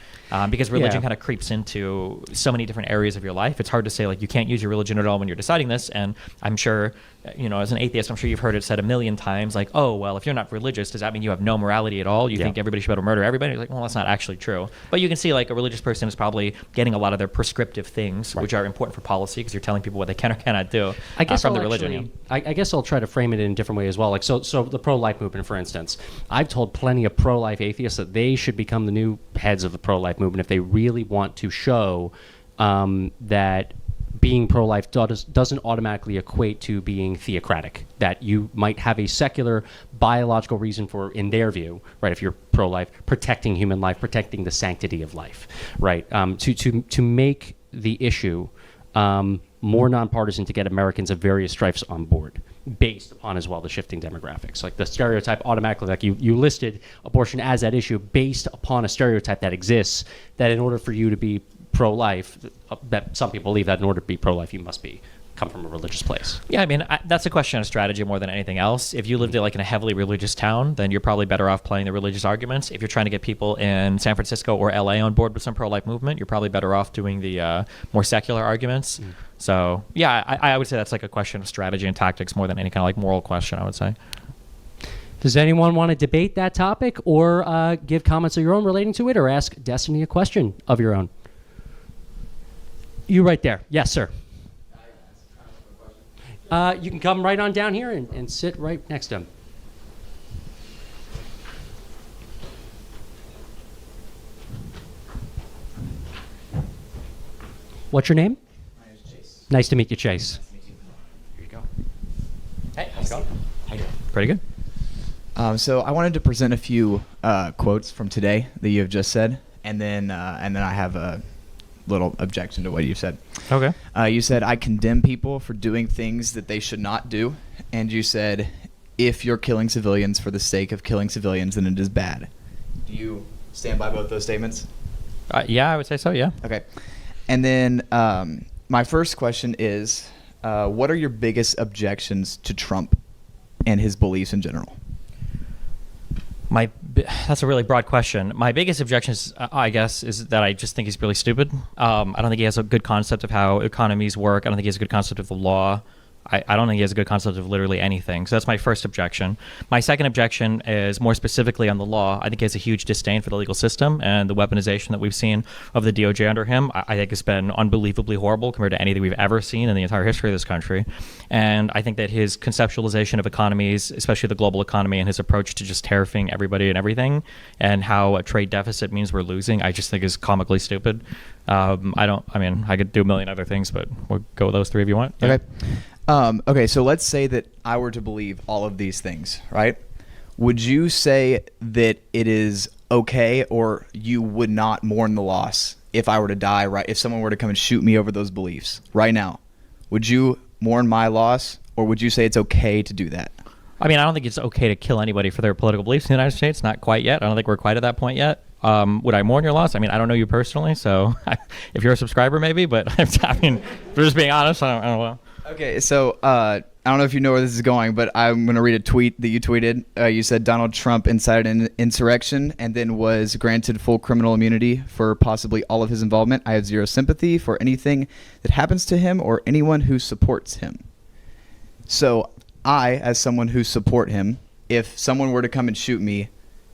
because religion kind of creeps into so many different areas of your life. It's hard to say like you can't use your religion at all when you're deciding this. And I'm sure, as an atheist, I'm sure you've heard it said a million times, like, oh, well, if you're not religious, does that mean you have no morality at all? You think everybody should be able to murder everybody? You're like, well, that's not actually true. But you can see like a religious person is probably getting a lot of their prescriptive things, which are important for policy because you're telling people what they can or cannot do from the religion. I guess I'll try to frame it in a different way as well. Like, so the pro-life movement, for instance, I've told plenty of pro-life atheists that they should become the new heads of the pro-life movement if they really want to show that being pro-life doesn't automatically equate to being theocratic, that you might have a secular biological reason for, in their view, right, if you're pro-life, protecting human life, protecting the sanctity of life, right, to make the issue more nonpartisan, to get Americans of various stripes on board, based upon as well the shifting demographics. Like the stereotype automatically, like you listed abortion as that issue based upon a stereotype that exists, that in order for you to be pro-life, that some people believe that in order to be pro-life you must come from a religious place. Yeah, I mean, that's a question of strategy more than anything else. If you lived like in a heavily religious town, then you're probably better off playing the religious arguments. If you're trying to get people in San Francisco or LA on board with some pro-life movement, you're probably better off doing the more secular arguments. So yeah, I would say that's like a question of strategy and tactics more than any kind of like moral question, I would say. Does anyone want to debate that topic or give comments of your own relating to it, or ask Destiny a question of your own? You right there. Yes, sir. You can come right on down here and sit right next to him. What's your name? My name is Chase. Nice to meet you, Chase. Nice to meet you. Here you go. Hey, how's it going? How you doing? Pretty good. So I wanted to present a few quotes from today that you have just said, and then I have a little objection to what you said. Okay. You said, I condemn people for doing things that they should not do, and you said, if you're killing civilians for the sake of killing civilians, then it is bad. Do you stand by both those statements? Yeah, I would say so, yeah. Okay. And then my first question is, what are your biggest objections to Trump and his beliefs in general? That's a really broad question. My biggest objection is, I guess, is that I just think he's really stupid. I don't think he has a good concept of how economies work. I don't think he has a good concept of the law. I don't think he has a good concept of literally anything. So that's my first objection. My second objection is more specifically on the law. I think he has a huge disdain for the legal system, and the weaponization that we've seen of the DOJ under him, I think has been unbelievably horrible compared to anything we've ever seen in the entire history of this country. And I think that his conceptualization of economies, especially the global economy, and his approach to just tariffing everybody and everything, and how a trade deficit means we're losing, I just think is comically stupid. I could do a million other things, but we'll go with those three if you want. Okay. Okay, so let's say that I were to believe all of these things, right? Would you say that it is okay, or you would not mourn the loss if I were to die, right? If someone were to come and shoot me over those beliefs right now, would you mourn my loss, or would you say it's okay to do that? I mean, I don't think it's okay to kill anybody for their political beliefs in the United States. Not quite yet. I don't think we're quite at that point yet. Would I mourn your loss? I mean, I don't know you personally, so if you're a subscriber, maybe. But I mean, if we're just being honest, I don't know. Okay, so I don't know if you know where this is going, but I'm going to read a tweet that you tweeted. You said Donald Trump incited an insurrection and then was granted full criminal immunity for possibly all of his involvement. I have zero sympathy for anything that happens to him or anyone who supports him. So I, as someone who support him, if someone were to come and shoot me,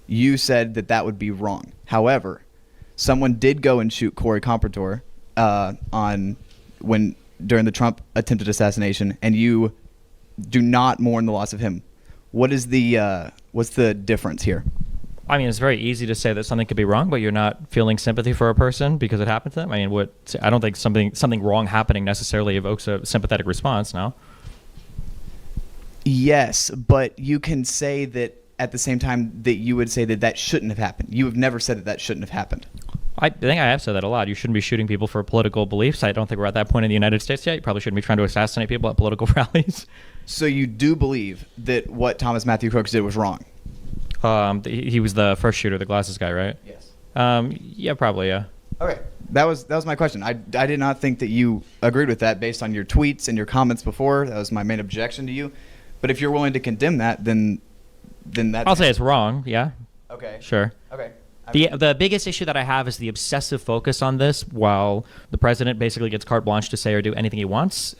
you said that that would be wrong. However, someone did go and shoot Corey Compertor during the Trump attempted assassination, and you do not mourn the loss of him. What's the difference here? I mean, it's very easy to say that something could be wrong, but you're not feeling sympathy for a person because it happened to them. I mean, I don't think something wrong happening necessarily evokes a sympathetic response. No. Yes, but you can say that at the same time that you would say that that shouldn't have happened. You have never said that that shouldn't have happened. I think I have said that a lot. You shouldn't be shooting people for political beliefs. I don't think we're at that point in the United States yet. You probably shouldn't be trying to assassinate people at political rallies. So you do believe that what Thomas Matthew Crooks did was wrong? He was the first shooter, the glasses guy, right? Yes. Yeah, probably, yeah. Okay. That was my question. I did not think that you agreed with that based on your tweets and your comments before. That was my main objection to you. But if you're willing to condemn that, then that's... I'll say it's wrong, yeah. Okay. Sure. Okay. The biggest issue that I have is the obsessive focus on this while the president basically gets carte blanche to say or do anything he wants.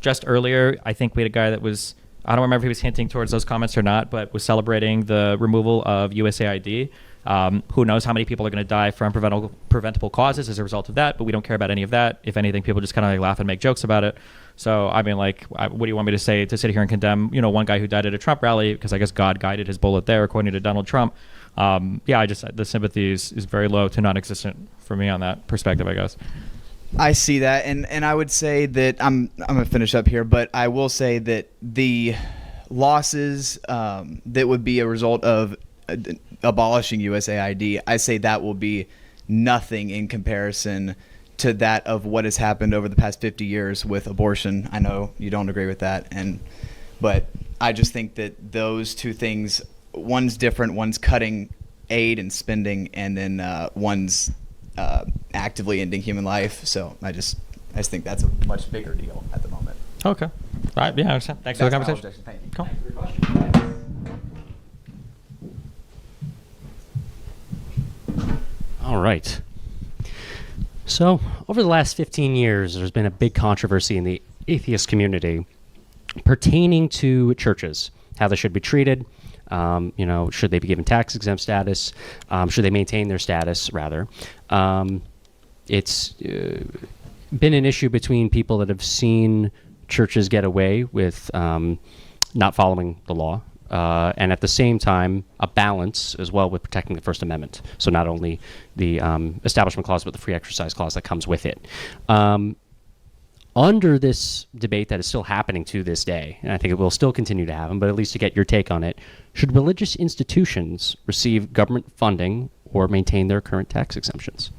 Just earlier, I think we had a guy that was, I don't remember if he was hinting towards those comments or not, but was celebrating the removal of USAID. Who knows how many people are going to die from preventable causes as a result of that, but we don't care about any of that. If anything, people just kind of laugh and make jokes about it. So, I mean, what do you want me to say to sit here and condemn, one guy who died at a Trump rally because I guess God guided his bullet there, according to Donald Trump. The sympathy is very low to non-existent for me on that perspective, I guess. I see that, and I would say that I'm going to finish up here, but I will say that the losses that would be a result of abolishing USAID, I say that will be nothing in comparison to that of what has happened over the past 50 years with abortion. I know you don't agree with that, but I just think that those two things, one's different. One's cutting aid and spending, and then one's actively ending human life. So I just think that's a much bigger deal at the moment. Okay. All right. Yeah, I understand. Thanks for the conversation. Thank you. Cool. All right. So, over the last 15 years, there's been a big controversy in the atheist community pertaining to churches, how they should be treated. Should they be given tax-exempt status? Should they maintain their status, rather? It's been an issue between people that have seen churches get away with not following the law, and at the same time, a balance as well with protecting the First Amendment. So not only the Establishment Clause, but the Free Exercise Clause that comes with it. Under this debate that is still happening to this day, and I think it will still continue to happen, but at least to get your take on it, should religious institutions receive government funding or maintain their current tax exemptions?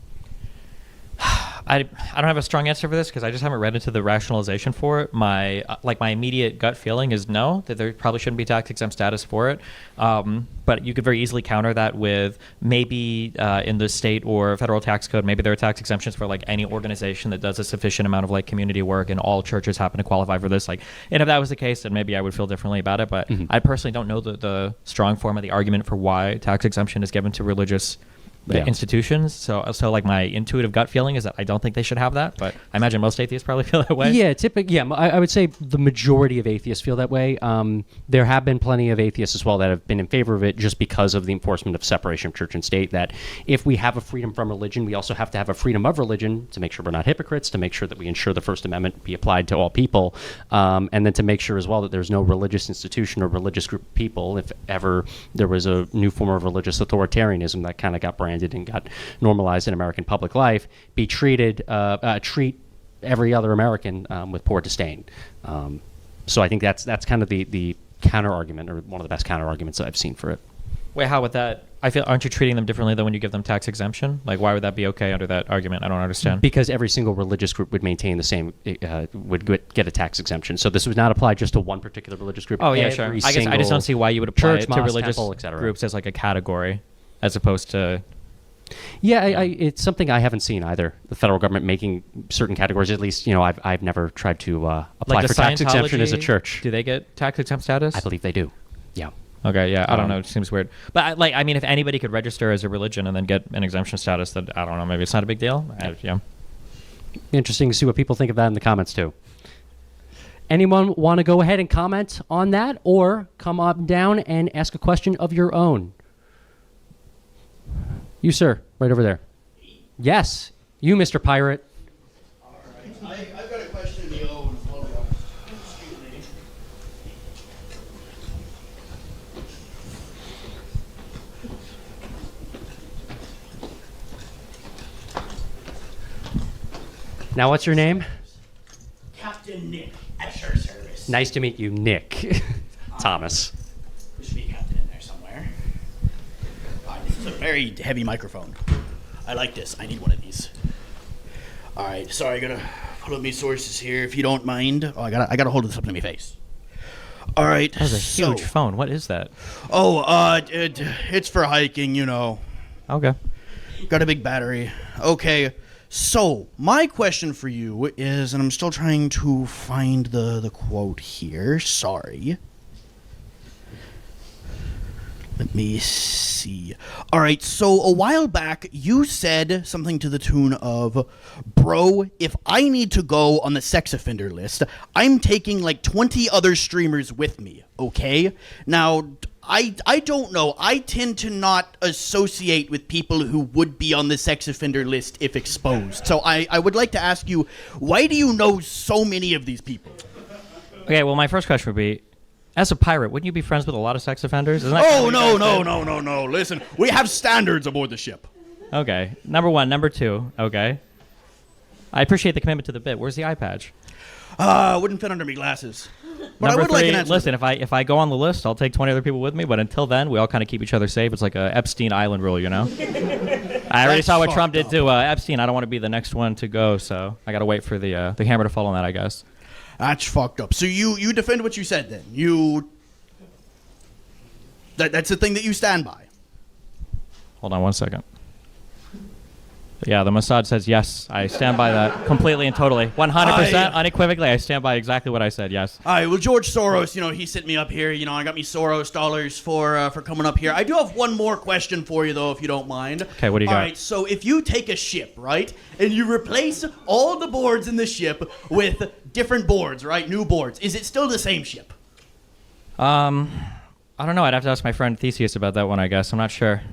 I don't have a strong answer for this because I just haven't read into the rationalization for it. My immediate gut feeling is no, that there probably shouldn't be tax exempt status for it. But you could very easily counter that with maybe in the state or federal tax code, maybe there are tax exemptions for any organization that does a sufficient amount of community work, and all churches happen to qualify for this. And if that was the case, then maybe I would feel differently about it. But I personally don't know the strong form of the argument for why tax exemption is given to religious institutions. So my intuitive gut feeling is that I don't think they should have that, but I imagine most atheists probably feel that way. Yeah, I would say the majority of atheists feel that way. There have been plenty of atheists as well that have been in favor of it just because of the enforcement of separation of church and state, that if we have a freedom from religion, we also have to have a freedom of religion to make sure we're not hypocrites, to make sure that we ensure the First Amendment be applied to all people, and then to make sure as well that there's no religious institution or religious group of people, if ever there was a new form of religious authoritarianism that kind of got branded and got normalized in American public life, be treat every other American with poor disdain. So I think that's kind of the counter argument, or one of the best counter arguments that I've seen for it. Wait, how would that? Aren't you treating them differently than when you give them tax exemption? Why would that be okay under that argument? I don't understand. Because every single religious group would maintain the same, would get a tax exemption. So this would not apply just to one particular religious group. Oh yeah, sure. I guess I just don't see why you would apply church, it to mosque, religious temple, groups as a category, as opposed to. Yeah, it's something I haven't seen either. The federal government making certain categories. At least, I've never tried to apply for tax exemption as a church. Do they get tax exempt status? I believe they do. Yeah. Okay. Yeah. I don't know. It seems weird. But if anybody could register as a religion and then get an exemption status, then I don't know. Maybe it's not a big deal. Yeah. Interesting to see what people think of that in the comments too. Anyone want to go ahead and comment on that, or come up and down and ask a question of your own? You, sir, right over there. Yes, you, Mr. Pirate. All right. I've got a question of my own. Hold on. Excuse me. Now, what's your name? Captain Nick, at your service. Nice to meet you, Nick. Thomas. There should be a captain in there somewhere. This is a very heavy microphone. I like this. I need one of these. All right. Sorry, I gotta pull up my sources here, if you don't mind. Oh, I gotta hold this up to my face. All right. That was a huge phone. What is that? Oh, it's for hiking, you know. Okay. Got a big battery. Okay. So, my question for you is, and I'm still trying to find the quote here. Sorry. Let me see. All right, so a while back, you said something to the tune of, bro, if I need to go on the sex offender list, I'm taking like 20 other streamers with me, okay? Now, I don't know. I tend to not associate with people who would be on the sex offender list if exposed. So I would like to ask you, why do you know so many of these people? Okay, well, my first question would be, as a pirate, wouldn't you be friends with a lot of sex offenders? Isn't that Oh, kind of what you no. guys did? Listen, we have standards aboard the ship. Okay. Number one. Number two. Okay. I appreciate the commitment to the bit. Where's the eye patch? Wouldn't fit under me glasses. But Number I would like three, an answer. listen, if I go on the list, I'll take 20 other people with me, but until then, we all kind of keep each other safe. It's like a Epstein Island rule, you know? I already That's saw what Trump fucked did to Epstein. I don't want to be the next one to go, so I got to wait for the hammer to fall on that, I guess. That's fucked up. So you defend what you said then. That's the thing that you stand by. Hold on one second. Yeah, the Mossad says yes. I stand by that completely and totally. 100% unequivocally, I stand by exactly what I said, yes. All right, well, George Soros, he sent me up here. I got me Soros dollars for coming up here. I do have one more question for you, though, if you don't mind. Okay, what do you got? All right, so if you take a ship, right, and you replace all the boards in the ship with different boards, right, new boards, is it still the same ship? I don't know. I'd have to ask my friend Theseus about that one, I guess. I'm not sure.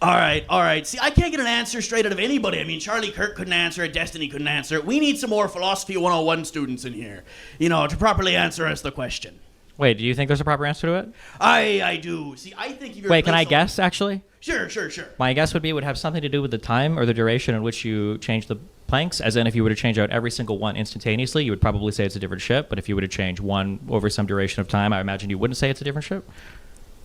All right. See, I can't get an answer straight out of anybody. I mean, Charlie Kirk couldn't answer it. Destiny couldn't answer it. We need some more Philosophy 101 students in here, to properly answer us the question. Wait, do you think there's a proper answer to it? I do. See, I think if you Wait, can I replace guess, actually? Sure. My guess would be it would have something to do with the time or the duration in which you change the planks, as in if you were to change out every single one instantaneously, you would probably say it's a different ship, but if you were to change one over some duration of time, I imagine you wouldn't say it's a different ship?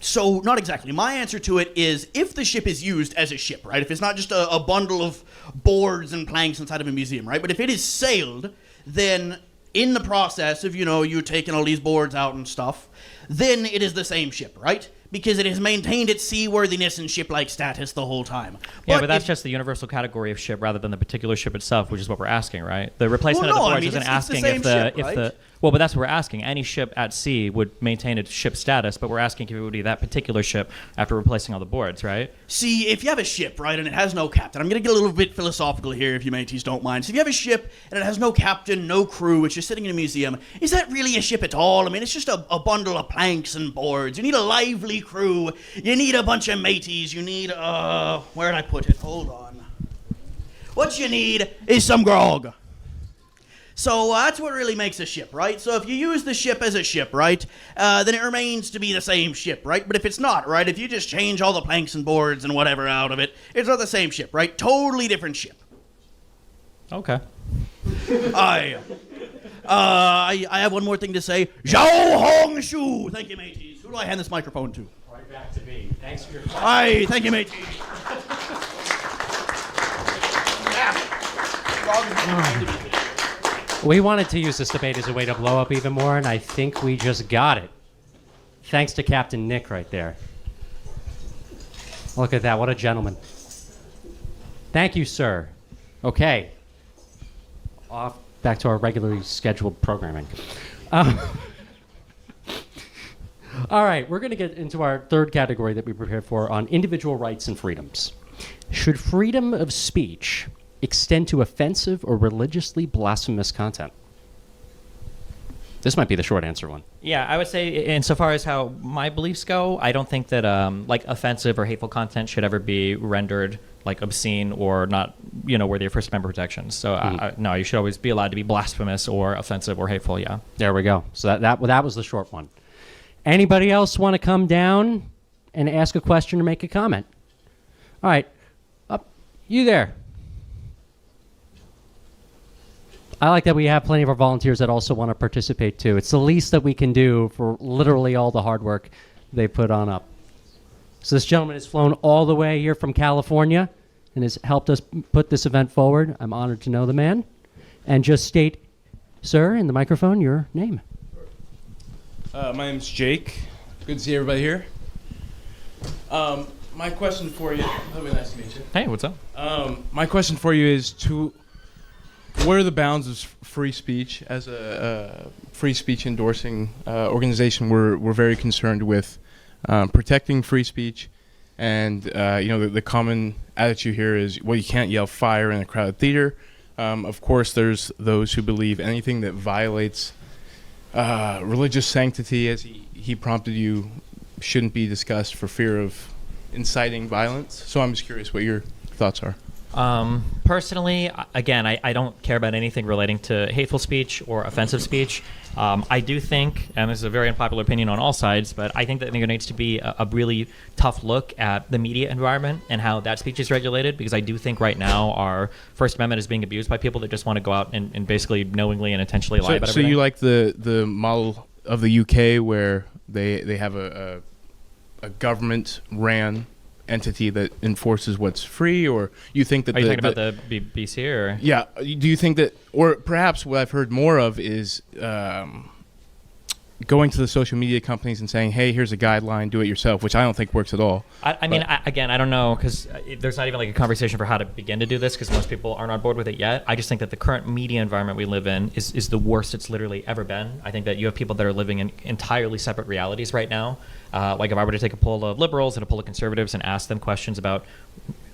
So, not exactly. My answer to it is if the ship is used as a ship, right? If it's not just a bundle of boards and planks inside of a museum, right? But if it is sailed, then in the process of, you taking all these boards out and stuff, then it is the same ship, right? Because it has maintained its seaworthiness and ship-like status the whole time. Yeah, but that's just the universal category of ship rather than the particular ship itself, which is what we're asking, right? The replacement of the boards isn't asking it's the same ship, right? Well, but that's what we're asking. Any ship at sea would maintain its ship status, but we're asking if it would be that particular ship after replacing all the boards, right? See, if you have a ship, right, and it has no captain, I'm going to get a little bit philosophical here if you mateys don't mind. So if you have a ship and it has no captain, no crew, it's just sitting in a museum, is that really a ship at all? I mean, it's just a bundle of planks and boards. You need a lively crew. You need a bunch of mateys. You need, where'd I put it? Hold on. What you need is some grog. So that's what really makes a ship, right? So if you use the ship as a ship, right, then it remains to be the same ship, right? But if it's not, right, if you just change all the planks and boards and whatever out of it, it's not the same ship, right? Totally different ship. Okay. I have one more thing to say. Zhao Hong Shu. Thank you, mateys. Who do I hand this microphone to? Right back to me. Thanks for your question. Aye, thank you, mateys. We wanted to use this debate as a way to blow up even more, and I think we just got it. Thanks to Captain Nick right there. Look at that. What a gentleman. Thank you, sir. Okay. Off back to our regularly scheduled programming. All right. We're going to get into our third category that we prepared for on individual rights and freedoms. Should freedom of speech extend to offensive or religiously blasphemous content? This might be the short answer one. Yeah, I would say insofar as how my beliefs go, I don't think that like offensive or hateful content should ever be rendered like obscene or not, worthy of First Amendment protections. So no, you should always be allowed to be blasphemous or offensive or hateful. Yeah. There we go. So that was the short one. Anybody else want to come down and ask a question or make a comment? All right, up you there. I like that we have plenty of our volunteers that also want to participate too. It's the least that we can do for literally all the hard work they put on up. So this gentleman has flown all the way here from California and has helped us put this event forward. I'm honored to know the man. And just state, sir, in the microphone, your name. My name's Jake. Good to see everybody here. My question for you, really nice to meet you. Hey, what's up? My question for you is what are the bounds of free speech? As a free speech endorsing organization, we're very concerned with protecting free speech, and the common attitude here is, well, you can't yell fire in a crowded theater. Of course, there's those who believe anything that violates religious sanctity, as he prompted you, shouldn't be discussed for fear of inciting violence. So I'm just curious what your thoughts are. Personally, again, I don't care about anything relating to hateful speech or offensive speech. I do think, and this is a very unpopular opinion on all sides, but I think that there needs to be a really tough look at the media environment and how that speech is regulated, because I do think right now our First Amendment is being abused by people that just want to go out and basically knowingly and intentionally lie about everything. So you like the model of the UK where they have a government-ran entity that enforces what's free, or you think that are you thinking about the BBC or? Yeah, do you think that, or perhaps what I've heard more of is going to the social media companies and saying, hey, here's a guideline, do it yourself, which I don't think works at all. I mean, I don't know, because there's not even like a conversation for how to begin to do this, because most people aren't on board with it yet. I just think that the current media environment we live in is the worst it's literally ever been. I think that you have people that are living in entirely separate realities right now. Like if I were to take a poll of liberals and a poll of conservatives and ask them questions about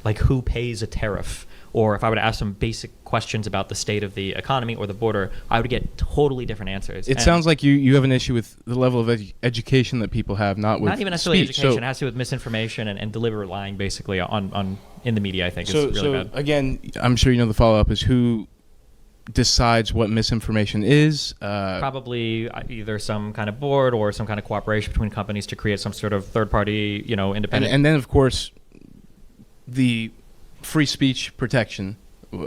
like who pays a tariff, or if I were to ask them basic questions about the state of the economy or the border, I would get totally different answers. It sounds like you have an issue with the level of education that people have, not with not even necessarily speech. education. It has to do with misinformation and deliberate lying, basically, on in the media. I think is really bad. Again, I'm sure you know the follow-up is who decides what misinformation is. Probably either some kind of board or some kind of cooperation between companies to create some sort of third-party, independent. And then, of course, the free speech protection.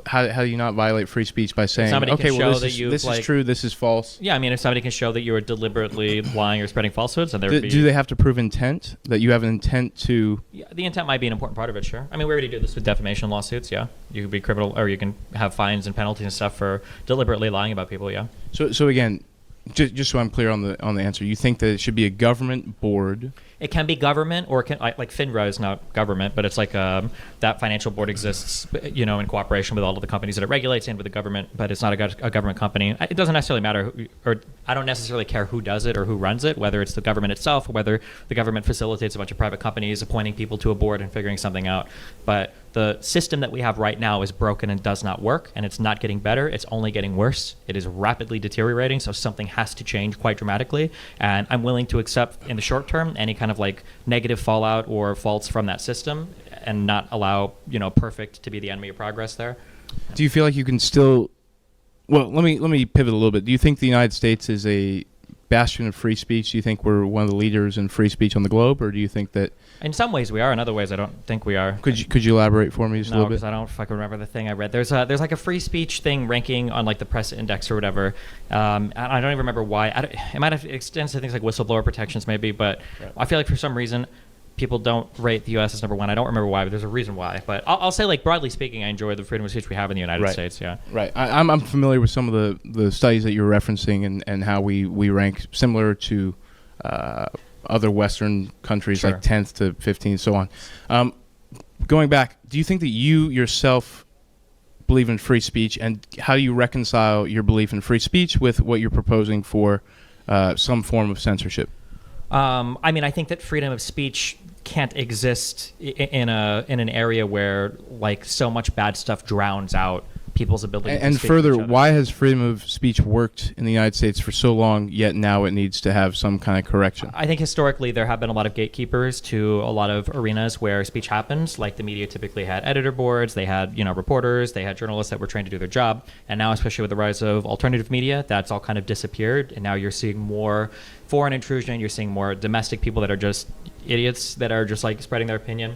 How do you not violate free speech by saying, okay, well, this is true, this is false? Yeah, I mean, if somebody can show that you are deliberately lying or spreading falsehoods, and do they have to prove intent, that you have an intent to? Yeah, the intent might be an important part of it, sure. I mean, we already do this with defamation lawsuits, yeah. You could be criminal, or you can have fines and penalties and stuff for deliberately lying about people, yeah. So again, just so I'm clear on the answer, you think that it should be a government board? It can be government, or it can, like FINRA is not government, but it's like that financial board exists, in cooperation with all of the companies that it regulates and with the government, but it's not a government company. It doesn't necessarily matter, or I don't necessarily care who does it or who runs it, whether it's the government itself or whether the government facilitates a bunch of private companies appointing people to a board and figuring something out. But the system that we have right now is broken and does not work, and it's not getting better. It's only getting worse. It is rapidly deteriorating, so something has to change quite dramatically. And I'm willing to accept in the short term any kind of like negative fallout or faults from that system and not allow, perfect to be the enemy of progress there. Do you feel like you can still... Well, let me pivot a little bit. Do you think the United States is a bastion of free speech? Do you think we're one of the leaders in free speech on the globe, or do you think that... In some ways we are. In other ways I don't think we are. Could you elaborate for me just a little bit? No, because I don't fucking remember the thing I read. There's like a free speech thing ranking on like the press index or whatever. I don't even remember why. It might have extends to things like whistleblower protections maybe, but right. I feel like for some reason people don't rate the U.S. as number one. I don't remember why, but there's a reason why. But I'll say, like, broadly speaking, I enjoy the freedom of speech we have in the United States. Yeah. Right. I'm familiar with some of the studies that you're referencing and how we rank similar to other Western countries, sure. like 10th to 15th, so on. Going back, do you think that you yourself believe in free speech, and how do you reconcile your belief in free speech with what you're proposing for some form of censorship? I mean, I think that freedom of speech can't exist in an area where like so much bad stuff drowns out people's ability to And speak to further, each other. why has freedom of speech worked in the United States for so long, yet now it needs to have some kind of correction? I think historically there have been a lot of gatekeepers to a lot of arenas where speech happens. Like the media typically had editor boards, they had reporters, they had journalists that were trained to do their job. And now, especially with the rise of alternative media, that's all kind of disappeared. And now you're seeing more foreign intrusion. You're seeing more domestic people that are just idiots that are just like spreading their opinion.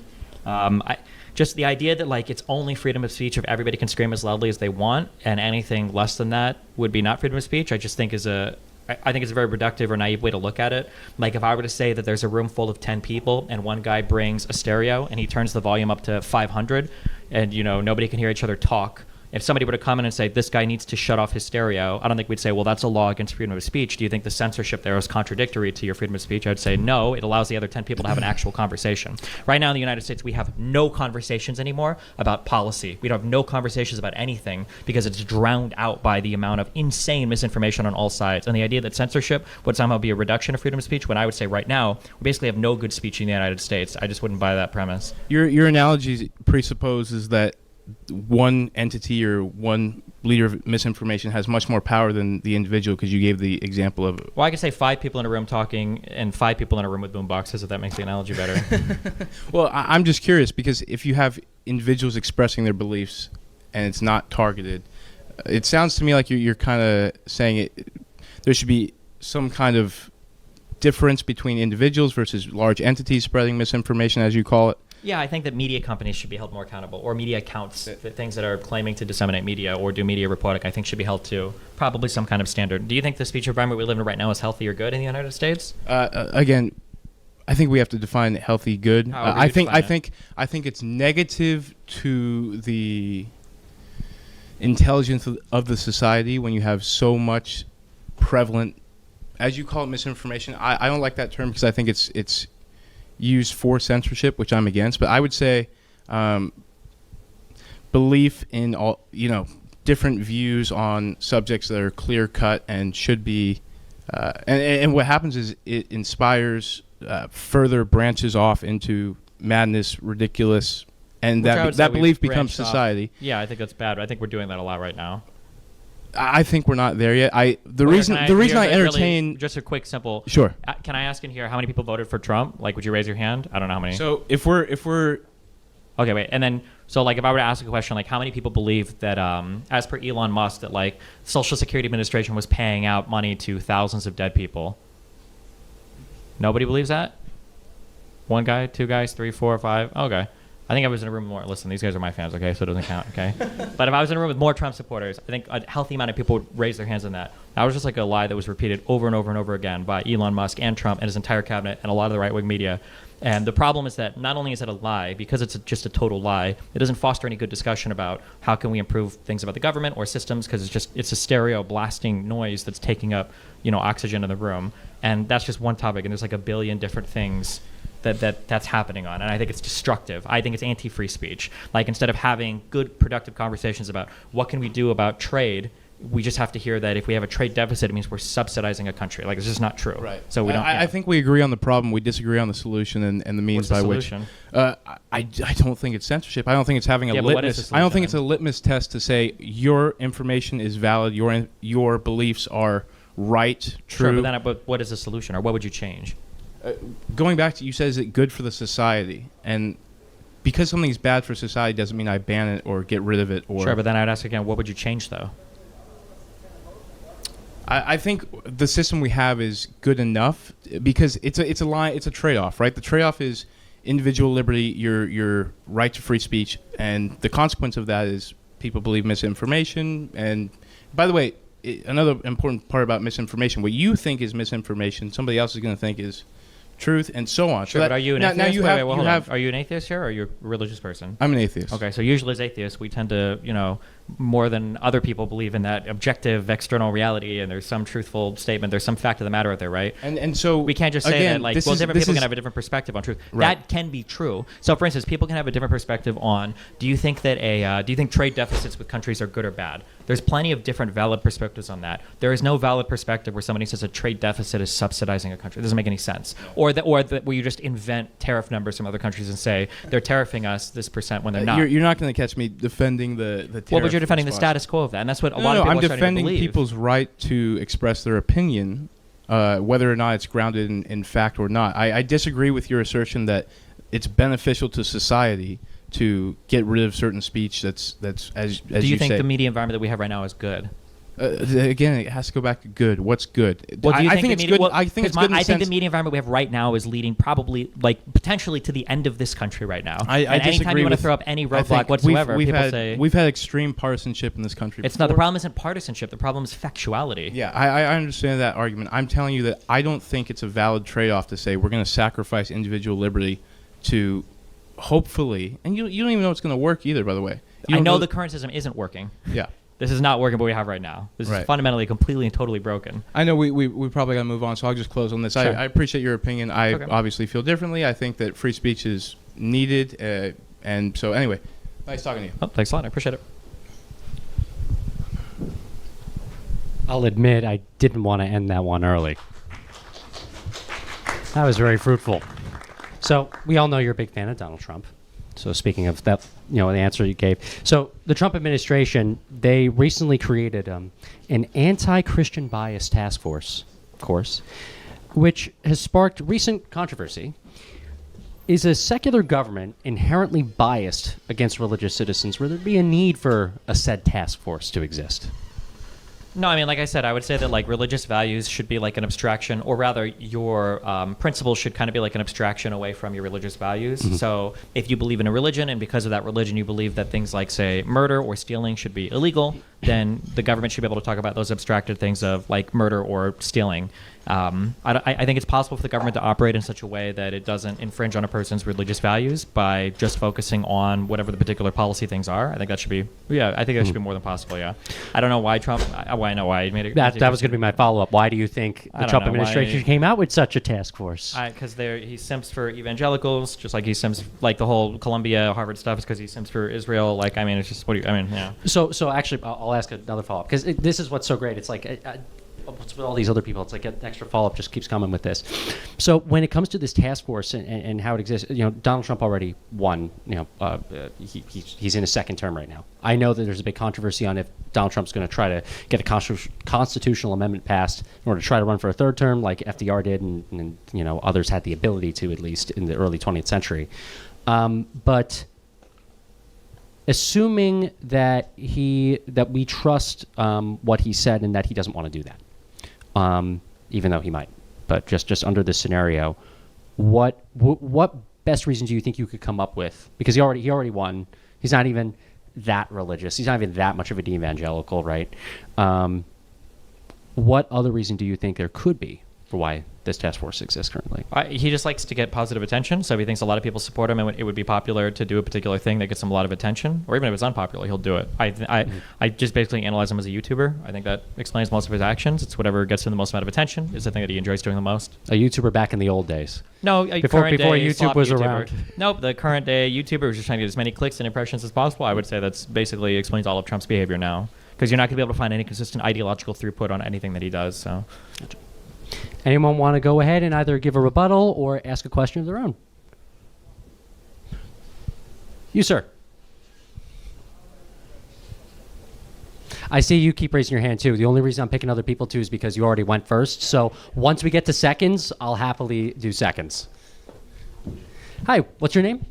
Just the idea that like it's only freedom of speech if everybody can scream as loudly as they want, and anything less than that would be not freedom of speech. I just think I think it's a very reductive or naive way to look at it. Like if I were to say that there's a room full of 10 people and one guy brings a stereo and he turns the volume up to 500 and nobody can hear each other talk. If somebody were to come in and say, this guy needs to shut off his stereo, I don't think we'd say, well, that's a law against freedom of speech. Do you think the censorship there is contradictory to your freedom of speech? I'd say, no, it allows the other 10 people to have an actual conversation. Right now in the United States, we have no conversations anymore about policy. We don't have no conversations about anything because it's drowned out by the amount of insane misinformation on all sides. And the idea that censorship would somehow be a reduction of freedom of speech, when I would say right now, we basically have no good speech in the United States. I just wouldn't buy that premise. Your analogy presupposes that one entity or one leader of misinformation has much more power than the individual, because you gave the example of Well, I could say 5 people in a room talking and 5 people in a room with boom boxes, if that makes the analogy better. Well, I'm just curious, because if you have individuals expressing their beliefs and it's not targeted, it sounds to me like you're kind of saying there should be some kind of difference between individuals versus large entities spreading misinformation, as you call it. Yeah, I think that media companies should be held more accountable, or media accounts, that things that are claiming to disseminate media or do media reporting, I think should be held to probably some kind of standard. Do you think the speech environment we live in right now is healthy or good in the United States? Again, I think we have to define healthy good. How would you I define think it's negative to the intelligence of the society when you have so much prevalent, as you call it, misinformation. I don't like that term because I think it's used for censorship, which I'm against. But I would say belief in all different views on subjects that are clear cut and should be, and what happens is it inspires further branches off into madness, ridiculous, and Which I would say that we've belief becomes branched off. society. Yeah, I think that's bad. I think we're doing that a lot right now. I think we're not there yet. The Well, reason can I really- entertain just a quick, simple. Sure. Can I ask in here how many people voted for Trump? Like, would you raise your hand? I don't know how many. So if we're Okay, wait. And then, so like, if I were to ask a question, like, how many people believe that, as per Elon Musk, that like Social Security Administration was paying out money to thousands of dead people? Nobody believes that? 1 guy, 2 guys, 3, 4, 5. Okay. I think I was in a room with more. Listen, these guys are my fans, okay? So it doesn't count, okay? But if I was in a room with more Trump supporters, I think a healthy amount of people would raise their hands on that. That was just like a lie that was repeated over and over and over again by Elon Musk and Trump and his entire cabinet and a lot of the right-wing media. And the problem is that not only is it a lie, because it's just a total lie, it doesn't foster any good discussion about how can we improve things about the government or systems, because it's a stereo blasting noise that's taking up, oxygen in the room. And that's just one topic, and there's like a billion different things that's happening on, and I think it's destructive. I think it's anti-free speech. Like, instead of having good, productive conversations about what can we do about trade, we just have to hear that if we have a trade deficit, it means we're subsidizing a country. Like, it's just not true. right. So we don't. I think we agree on the problem. We disagree on the solution and the means What's the by solution? which. I don't think it's censorship. I don't think it's having a Yeah, but what is litmus. the I don't think it's solution a litmus test to say your information is valid. Your beliefs are right, Sure, true. but what is the solution, or what would you change? Going back to, you said, is it good for the society? And because something's bad for society doesn't mean I ban it or get rid of it. Or Sure, but then I'd ask again, what would you change though? I think the system we have is good enough, because it's a line, it's a trade-off, right? The trade-off is individual liberty, your right to free speech, and the consequence of that is people believe misinformation. And by the way, another important part about misinformation, what you think is misinformation, somebody else is going to think is truth, and so on. Sure, So but are you an atheist? now you Wait, have, wait, well, you hold on. have Are you an atheist here, or are you a religious person? I'm an atheist. Okay, so usually as atheists, we tend to, more than other people believe in that objective external reality, and there's some truthful statement, there's some fact of the matter out there, right? And so We can't just say again, that, like, this well, is- different this people can is- have a different perspective on truth. Right. That can be true. So, for instance, people can have a different perspective on, do you think trade deficits with countries are good or bad? There's plenty of different valid perspectives on that. There is no valid perspective where somebody says a trade deficit is subsidizing a country. It doesn't make any sense. Or that where you just invent tariff numbers from other countries and say they're tariffing us this percent when they're not. You're not going to catch me defending the tariff Well, but you're defending the response. status quo of that, and that's what a No, lot of people I'm are starting to defending believe. people's right to express their opinion, whether or not it's grounded in fact or not. I disagree with your assertion that it's beneficial to society to get rid of certain speech that's as Do you think say. the media environment that we have right now is good? Again, it has to go back to good. What's good? Well, do you I think think the it's media, good. well, I think 'cause it's good in the I think sense. the media environment we have right now is leading probably, like, potentially to the end of this country right now. I and anytime disagree you want to with- throw up any I roadblock think whatsoever, we've people had, say we've had extreme partisanship in this country. it's not. The before. problem isn't partisanship. The problem is factuality. Yeah, I understand that argument. I'm telling you that I don't think it's a valid trade-off to say we're going to sacrifice individual liberty to hopefully, and you don't even know it's going to work either, by the way. You I don't know the current system isn't working. Yeah. This is not working what we have right now. This is Right. fundamentally, completely, and totally broken. I know we probably got to move on, so I'll just close on this. Sure. I appreciate your opinion. I Okay. obviously feel differently. I think that free speech is needed. And so anyway, nice talking to you. Oh, thanks a lot. I appreciate it. I'll admit I didn't want to end that one early. That was very fruitful. So we all know you're a big fan of Donald Trump. So speaking of that, the answer you gave. So the Trump administration, they recently created an anti-Christian bias task force, of course, which has sparked recent controversy. Is a secular government inherently biased against religious citizens? Would there be a need for a said task force to exist? No, I mean, like I said, I would say that like religious values should be like an abstraction, or rather, your principles should kind of be like an abstraction away from your religious values. So, if you believe in a religion, and because of that religion, you believe that things like, say, murder or stealing should be illegal, then the government should be able to talk about those abstracted things of like murder or stealing. I think it's possible for the government to operate in such a way that it doesn't infringe on a person's religious values by just focusing on whatever the particular policy things are. I think that should be, I think that should be more than possible. Yeah, I don't know why Trump. I know why he made it. That was going to be my follow-up. Why do you think I the don't Trump know why- administration came out with such a task force? Because he simps for evangelicals, just like he simps like the whole Columbia, Harvard stuff is because he simps for Israel. Like, I mean, it's just yeah. So actually, I'll ask another follow-up because this is what's so great. It's like what's with all these other people? It's like an extra follow-up just keeps coming with this. So when it comes to this task force and how it exists, Donald Trump already won. He's in his second term right now. I know that there's a big controversy on if Donald Trump's going to try to get a constitutional amendment passed in order to try to run for a third term, like FDR did, and others had the ability to, at least in the early 20th century. But assuming that we trust what he said and that he doesn't want to do that, even though he might, but just under this scenario, what best reason do you think you could come up with? Because he already won. He's not even that religious. He's not even that much of an evangelical, right? What other reason do you think there could be for why this task force exists currently? He just likes to get positive attention, so if he thinks a lot of people support him and it would be popular to do a particular thing that gets him a lot of attention, or even if it's unpopular, he'll do it. I just basically analyze him as a YouTuber. I think that explains most of his actions. It's whatever gets him the most amount of attention is the thing that he enjoys doing the most. A YouTuber back in the old days. No, Before YouTube sloppy was YouTuber. around. Nope, the current day YouTuber who's just trying to get as many clicks and impressions as possible. I would say that's basically explains all of Trump's behavior now, because you're not going to be able to find any consistent ideological throughput on anything that he does. So. Anyone want to go ahead and either give a rebuttal or ask a question of their own? You, sir. I see you keep raising your hand, too. The only reason I'm picking other people, too, is because you already went first. So once we get to seconds, I'll happily do seconds. Hi, what's your name?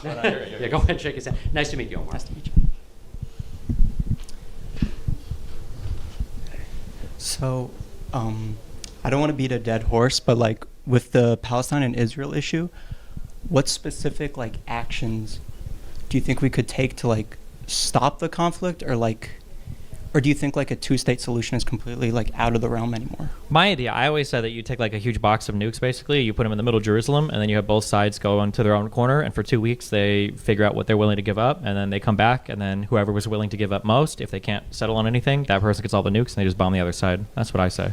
Yeah, go ahead and shake his hand. Nice to meet you, Omar. Nice to meet you. So, I don't want to beat a dead horse, but like with the Palestine and Israel issue, what specific like actions do you think we could take to like stop the conflict, or do you think like a two-state solution is completely like out of the realm anymore? My idea, I always said that you take like a huge box of nukes, basically, you put them in the middle of Jerusalem, and then you have both sides go into their own corner, and for 2 weeks they figure out what they're willing to give up, and then they come back, and then whoever was willing to give up most, if they can't settle on anything, that person gets all the nukes, and they just bomb the other side. That's what I say.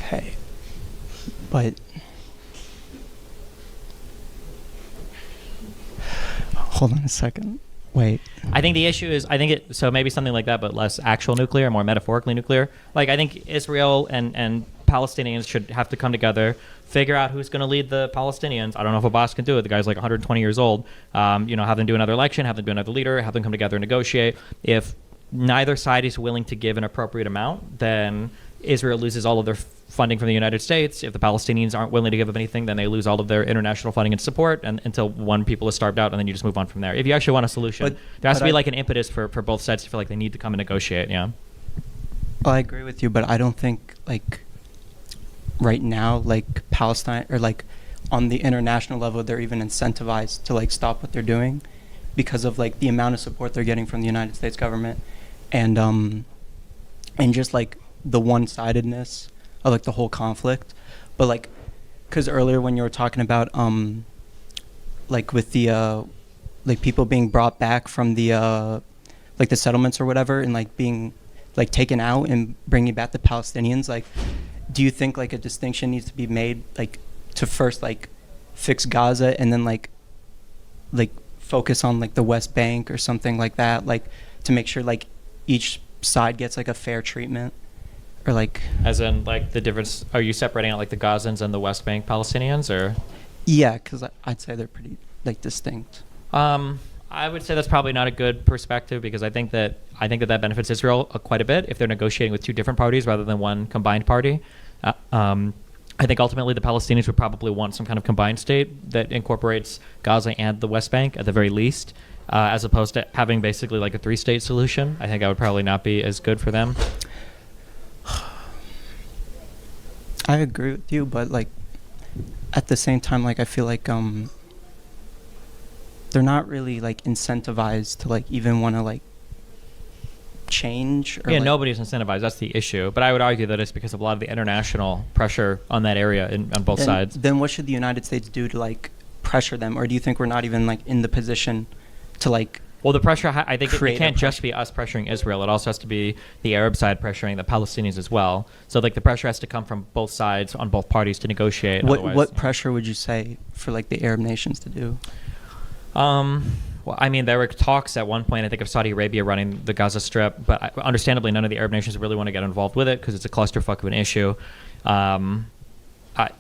Okay, but hold on a second. Wait. I think the issue is, so maybe something like that, but less actual nuclear, more metaphorically nuclear. Like, I think Israel and Palestinians should have to come together, figure out who's going to lead the Palestinians. I don't know if Abbas can do it. The guy's like 120 years old. Have them do another election, have them do another leader, have them come together and negotiate. If neither side is willing to give an appropriate amount, then Israel loses all of their funding from the United States. If the Palestinians aren't willing to give up anything, then they lose all of their international funding and support, and until one people is starved out, and then you just move on from there. If you actually want a solution, there has to be like an impetus for both sides to feel like they need to come and negotiate. Yeah. Well, I agree with you, but I don't think like right now, like Palestine or like on the international level, they're even incentivized to like stop what they're doing because of like the amount of support they're getting from the United States government, and just like the one-sidedness of like the whole conflict. But like, because earlier when you were talking about like with the like people being brought back from the like the settlements or whatever, and like being like taken out and bringing back the Palestinians, like do you think like a distinction needs to be made, like to first like fix Gaza and then like focus on like the West Bank or something like that, like to make sure like each side gets like a fair treatment? Or like, as in like the difference, are you separating out like the Gazans and the West Bank Palestinians, or? Yeah, because I'd say they're pretty like distinct. I would say that's probably not a good perspective, because I think that benefits Israel quite a bit if they're negotiating with two different parties rather than one combined party. I think ultimately the Palestinians would probably want some kind of combined state that incorporates Gaza and the West Bank at the very least, as opposed to having basically like a three-state solution. I think that would probably not be as good for them. I agree with you, but like at the same time, like I feel like they're not really like incentivized to like even want to like change. Or, yeah, like, nobody's incentivized. That's the issue. But I would argue that it's because of a lot of the international pressure on that area on both sides. Then what should the United States do to like pressure them, or do you think we're not even like in the position to like? Well, the pressure, I think it can't just be us pressuring Israel. It also has to be the Arab side pressuring the Palestinians as well. So, like, the pressure has to come from both sides on both parties to negotiate. What pressure would you say for, like, the Arab nations to do? Well, I mean, there were talks at one point, I think, of Saudi Arabia running the Gaza Strip, but understandably, none of the Arab nations really want to get involved with it because it's a clusterfuck of an issue.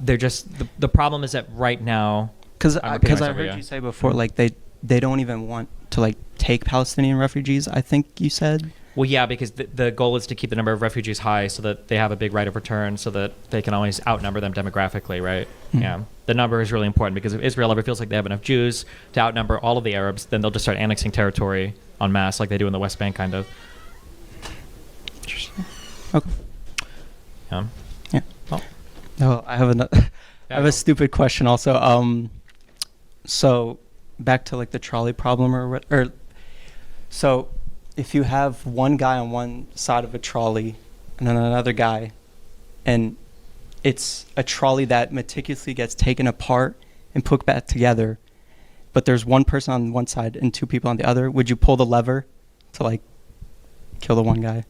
They're just the problem is that right now, because I heard you say before, like they don't even want to like take Palestinian refugees, I think you said. Well, yeah, because the goal is to keep the number of refugees high so that they have a big right of return, so that they can always outnumber them demographically, right? Mm-hmm. Yeah, the number is really important, because if Israel ever feels like they have enough Jews to outnumber all of the Arabs, then they'll just start annexing territory en masse like they do in the West Bank, kind of. Interesting. Okay. Yeah. Yeah. Oh. No, I have another. I have a stupid question also. So back to like the trolley problem or so if you have one guy on one side of a trolley and then another guy, and it's a trolley that meticulously gets taken apart and put back together, but there's one person on one side and two people on the other, would you pull the lever to like kill the one guy?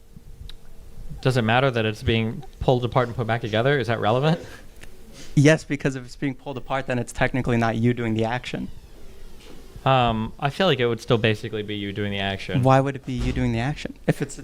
Does it matter that it's being pulled apart and put back together? Is that relevant? Yes, because if it's being pulled apart, then it's technically not you doing the action. I feel like it would still basically be you doing the action. Why would it be you doing the action if it's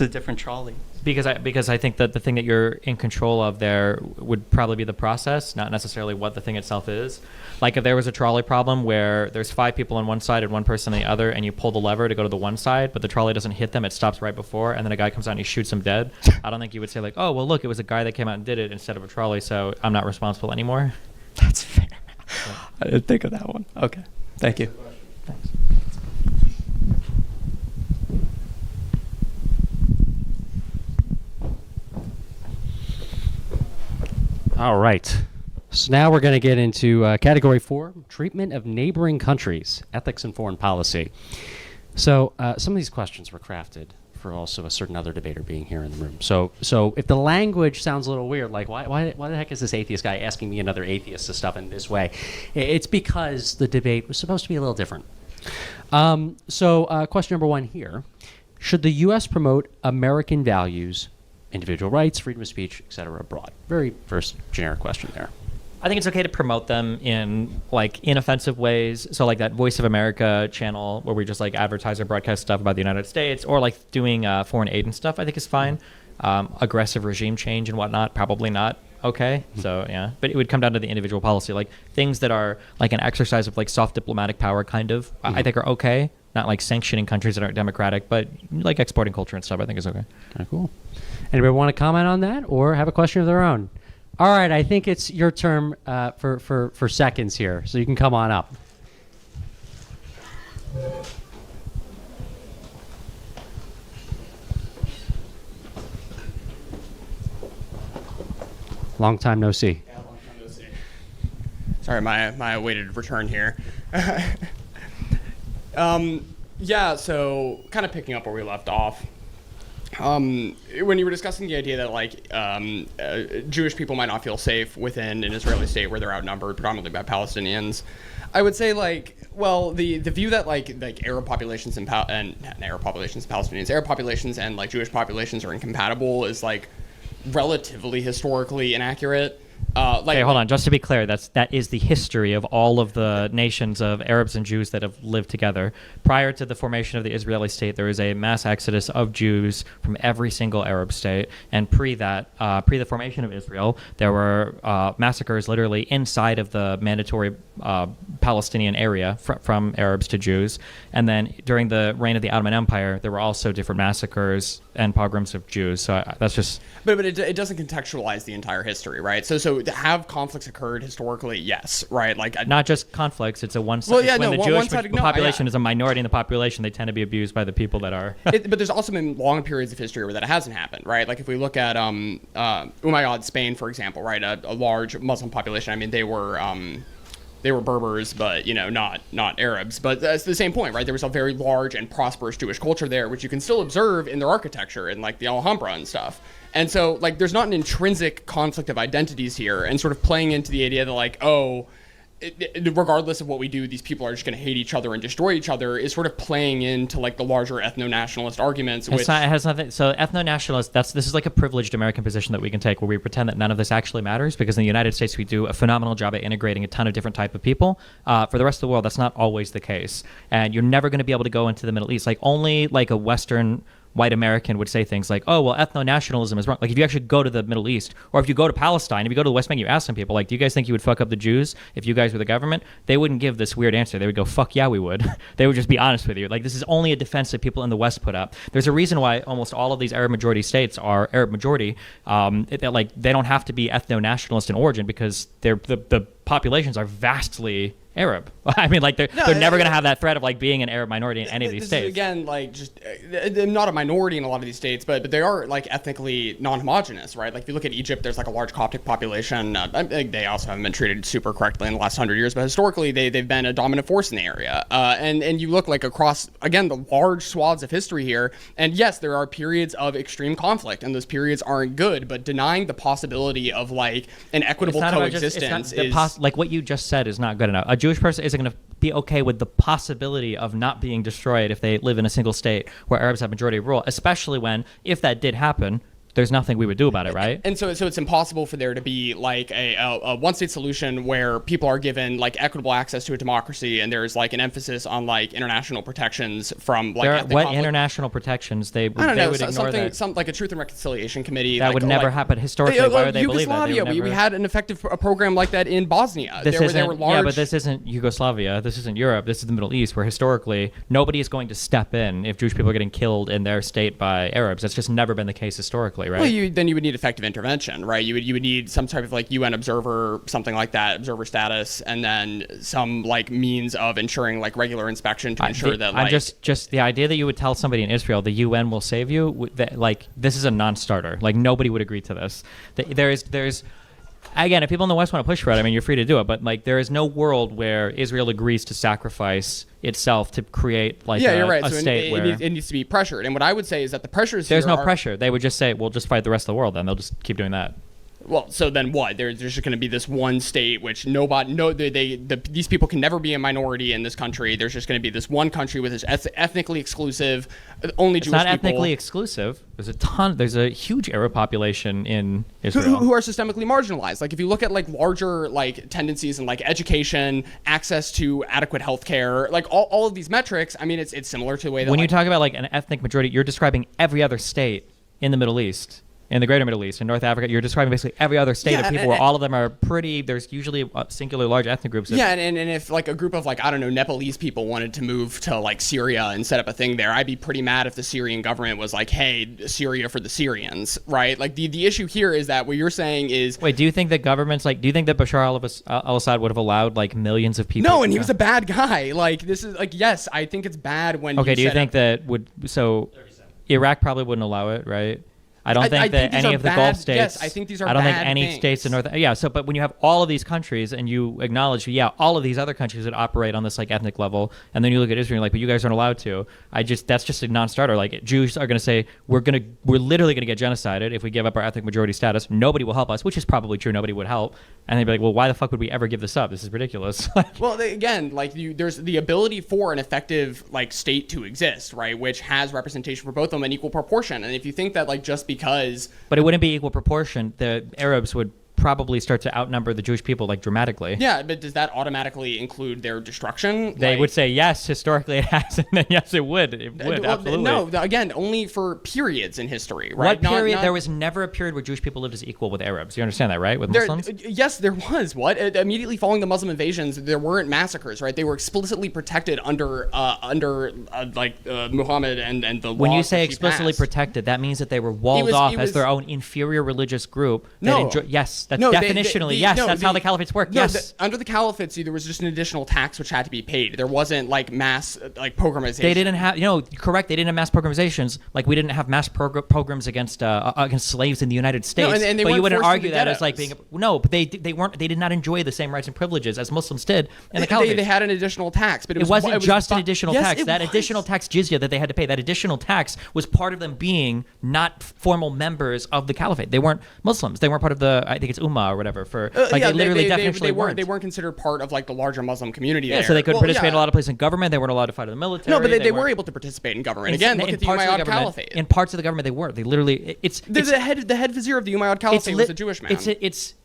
a different trolley? Because I think that the thing that you're in control of there would probably be the process, not necessarily what the thing itself is. Like if there was a trolley problem where there's 5 people on one side and one person on the other, and you pull the lever to go to the one side, but the trolley doesn't hit them, it stops right before, and then a guy comes out and he shoots them dead. I don't think you would say like, oh, well, look, it was a guy that came out and did it instead of a trolley, so I'm not responsible anymore. That's fair. Yeah. I didn't think of that one. Okay. Thank you. Thanks. All right. So now we're going to get into Category 4, Treatment of Neighboring Countries, Ethics and Foreign Policy. So some of these questions were crafted for also a certain other debater being here in the room. So if the language sounds a little weird, like why the heck is this atheist guy asking me another atheist to stuff in this way? It's because the debate was supposed to be a little different. Question number 1 here. Should the U.S. promote American values, individual rights, freedom of speech, etc. abroad? Very first generic question there. I think it's okay to promote them in like inoffensive ways. So like that Voice of America channel where we just like advertise or broadcast stuff about the United States, or like doing foreign aid and stuff, I think is fine. aggressive regime change and whatnot, probably not okay. So yeah, but it would come down to the individual policy. Like things that are like an exercise of like soft diplomatic power kind of, I think are okay. Not like sanctioning countries that aren't democratic, but like exporting culture and stuff I think is okay. Okay, cool. Anybody want to comment on that or have a question of their own? All right, I think it's your turn for seconds here, so you can come on up. Long time no see. Yeah, long time no see. Sorry, my awaited return here. Yeah, so kind of picking up where we left off. When you were discussing the idea that like Jewish people might not feel safe within an Israeli state where they're outnumbered predominantly by Palestinians, I would say like, well, the view that like Arab populations and not Arab populations, Palestinians, Arab populations and like Jewish populations are incompatible is like relatively historically inaccurate. Okay, hold on. Just to be clear, that is the history of all of the nations of Arabs and Jews that have lived together. Prior to the formation of the Israeli state, there was a mass exodus of Jews from every single Arab state. And pre the formation of Israel, there were massacres literally inside of the mandatory Palestinian area from Arabs to Jews. And then during the reign of the Ottoman Empire, there were also different massacres and pogroms of Jews. So that's just... But it doesn't contextualize the entire history, right? So have conflicts occurred historically? Yes, right? Like not just conflicts. It's a one-sided... Well, yeah, when no, the Jewish one-sided, population is a minority in the population, they tend to be abused by the people that are... But there's also been long periods of history where that hasn't happened, right? Like if we look at, Spain, for example, right? A large Muslim population. I mean, they were Berbers, but not Arabs. But that's the same point, right? There was a very large and prosperous Jewish culture there, which you can still observe in their architecture and like the Alhambra and stuff. And so like there's not an intrinsic conflict of identities here, and sort of playing into the idea that like, regardless of what we do, these people are just going to hate each other and destroy each other is sort of playing into like the larger ethno-nationalist arguments. It has nothing. So ethno-nationalist, this is like a privileged American position that we can take where we pretend that none of this actually matters, because in the United States we do a phenomenal job at integrating a ton of different type of people. For the rest of the world, that's not always the case. And you're never going to be able to go into the Middle East. Like only like a Western white American would say things like, oh, well, ethno-nationalism is wrong. Like if you actually go to the Middle East, or if you go to Palestine, if you go to the West Bank, you ask some people, like, do you guys think you would fuck up the Jews if you guys were the government? They wouldn't give this weird answer. They would go, fuck yeah, we would. They would just be honest with you. Like this is only a defense that people in the West put up. There's a reason why almost all of these Arab majority states are Arab majority. They don't have to be ethno-nationalist in origin because the populations are vastly Arab. I mean, like they're never going to have that threat of like being an Arab minority in any of these states. Again, like just they're not a minority in a lot of these states, but they are like ethnically non-homogenous, right? Like if you look at Egypt, there's like a large Coptic population. They also haven't been treated super correctly in the last 100 years, but historically they've been a dominant force in the area. And you look like across again the large swaths of history here, and yes, there are periods of extreme conflict, and those periods aren't good. But denying the possibility of like an equitable coexistence is like what you just said is not good enough. A Jewish person isn't going to be okay with the possibility of not being destroyed if they live in a single state where Arabs have majority rule, especially when, if that did happen, there's nothing we would do about it, right? And so it's impossible for there to be like a one-state solution where people are given like equitable access to a democracy, and there's like an emphasis on like international protections from like what conflict. International protections they would ignore that. Something like a Truth and Reconciliation Committee that would never happen historically. Why would they believe that? Yugoslavia, we had an effective program like that in Bosnia. There were large... Yeah, but this isn't Yugoslavia. This isn't Europe. This is the Middle East, where historically nobody is going to step in if Jewish people are getting killed in their state by Arabs. That's just never been the case historically. Right? Well, then you would need effective intervention, right? You would need some type of like UN observer, something like that, observer status, and then some like means of ensuring like regular inspection to ensure that. Like, I'm just the idea that you would tell somebody in Israel the UN will save you. That, like this is a non-starter. Like nobody would agree to this. There's. Again, if people in the West want to push for it, I mean, you're free to do it. But like, there is no world where Israel agrees to sacrifice itself to create like you're right. a so state where it needs to be pressured. And what I would say is that the pressures there's no pressure. They would just say, "We'll just fight the rest of the world." Then they'll just keep doing that. Well, so then what? There's just going to be this one state which these people can never be a minority in this country. There's just going to be this one country with this ethnically exclusive, only Jewish people. It's not ethnically exclusive. There's a huge Arab population in Israel who are systemically marginalized. Like if you look at like larger like tendencies in like education, access to adequate health care, like all of these metrics. I mean, it's similar to the way that when you talk about like an ethnic majority, you're describing every other state in the Middle East. in the greater Middle East, in North Africa. You're describing basically every other state of people where all of them are pretty, there's usually singular large ethnic groups. And if like a group of like, I don't know, Nepalese people wanted to move to like Syria and set up a thing there, I'd be pretty mad if the Syrian government was like, hey, Syria for the Syrians, right? Like the issue here is that what you're saying is... Wait, do you think that governments, like, do you think that Bashar al-Assad would have allowed like millions of people? No, and he was a bad guy. Like, this is like, yes, I think it's bad when Okay, do you think up, that would, so Iraq probably wouldn't allow it, right? I don't think that any of the Gulf states. Yes, I think these are. I don't think bad any things. states in North. Yeah. So, but when you have all of these countries and you acknowledge, all of these other countries that operate on this like ethnic level, and then you look at Israel, and you're like, but you guys aren't allowed to. That's just a non-starter. Like Jews are going to say we're literally going to get genocided if we give up our ethnic majority status. Nobody will help us, which is probably true. Nobody would help, and they'd be like, well, why the fuck would we ever give this up? This is ridiculous. Well, again, like there's the ability for an effective like state to exist, right, which has representation for both of them in equal proportion. And if you think that like just because But it wouldn't be equal proportion. The Arabs would probably start to outnumber the Jewish people like dramatically. Yeah, but does that automatically include their destruction? They like, would say yes, historically it has, and then yes, it would. It would, absolutely. No, again, only for periods in history, right? What period? There was never a period where Jewish people lived as equal with Arabs. You understand that, right? With Muslims? Yes, there was. What? Immediately following the Muslim invasions, there weren't massacres, right? They were explicitly protected under Muhammad and the When laws you say that she explicitly passed. protected, that means that they were walled off as their own inferior religious group. Yes, that's definitionally, that's how the caliphates work. No, yes. Under the caliphates, there was just an additional tax which had to be paid. There wasn't like mass pogramization. They didn't have, correct. They didn't have mass programizations. Like we didn't have mass pogroms against slaves in the United States. No, and they but you weren't wouldn't forced argue into that as like ghettos. being but they did not enjoy the same rights and privileges as Muslims did in the caliphate. They had an additional tax, but it wasn't just an an additional tax. That additional tax jizya that they had to pay, that additional tax was part of them being not formal members of the caliphate. They weren't Muslims. They weren't part of the, I think it's Ummah or whatever. They literally definitionally weren't. They weren't considered part of like the larger Muslim community. Yeah, there. so they couldn't participate in a lot of places in government. They weren't allowed to fight in the military. No, but they were able to participate in government. Again, look at the Umayyad Caliphate. In parts of the government, they weren't. They literally, the head vizier of the Umayyad Caliphate was a Jewish man.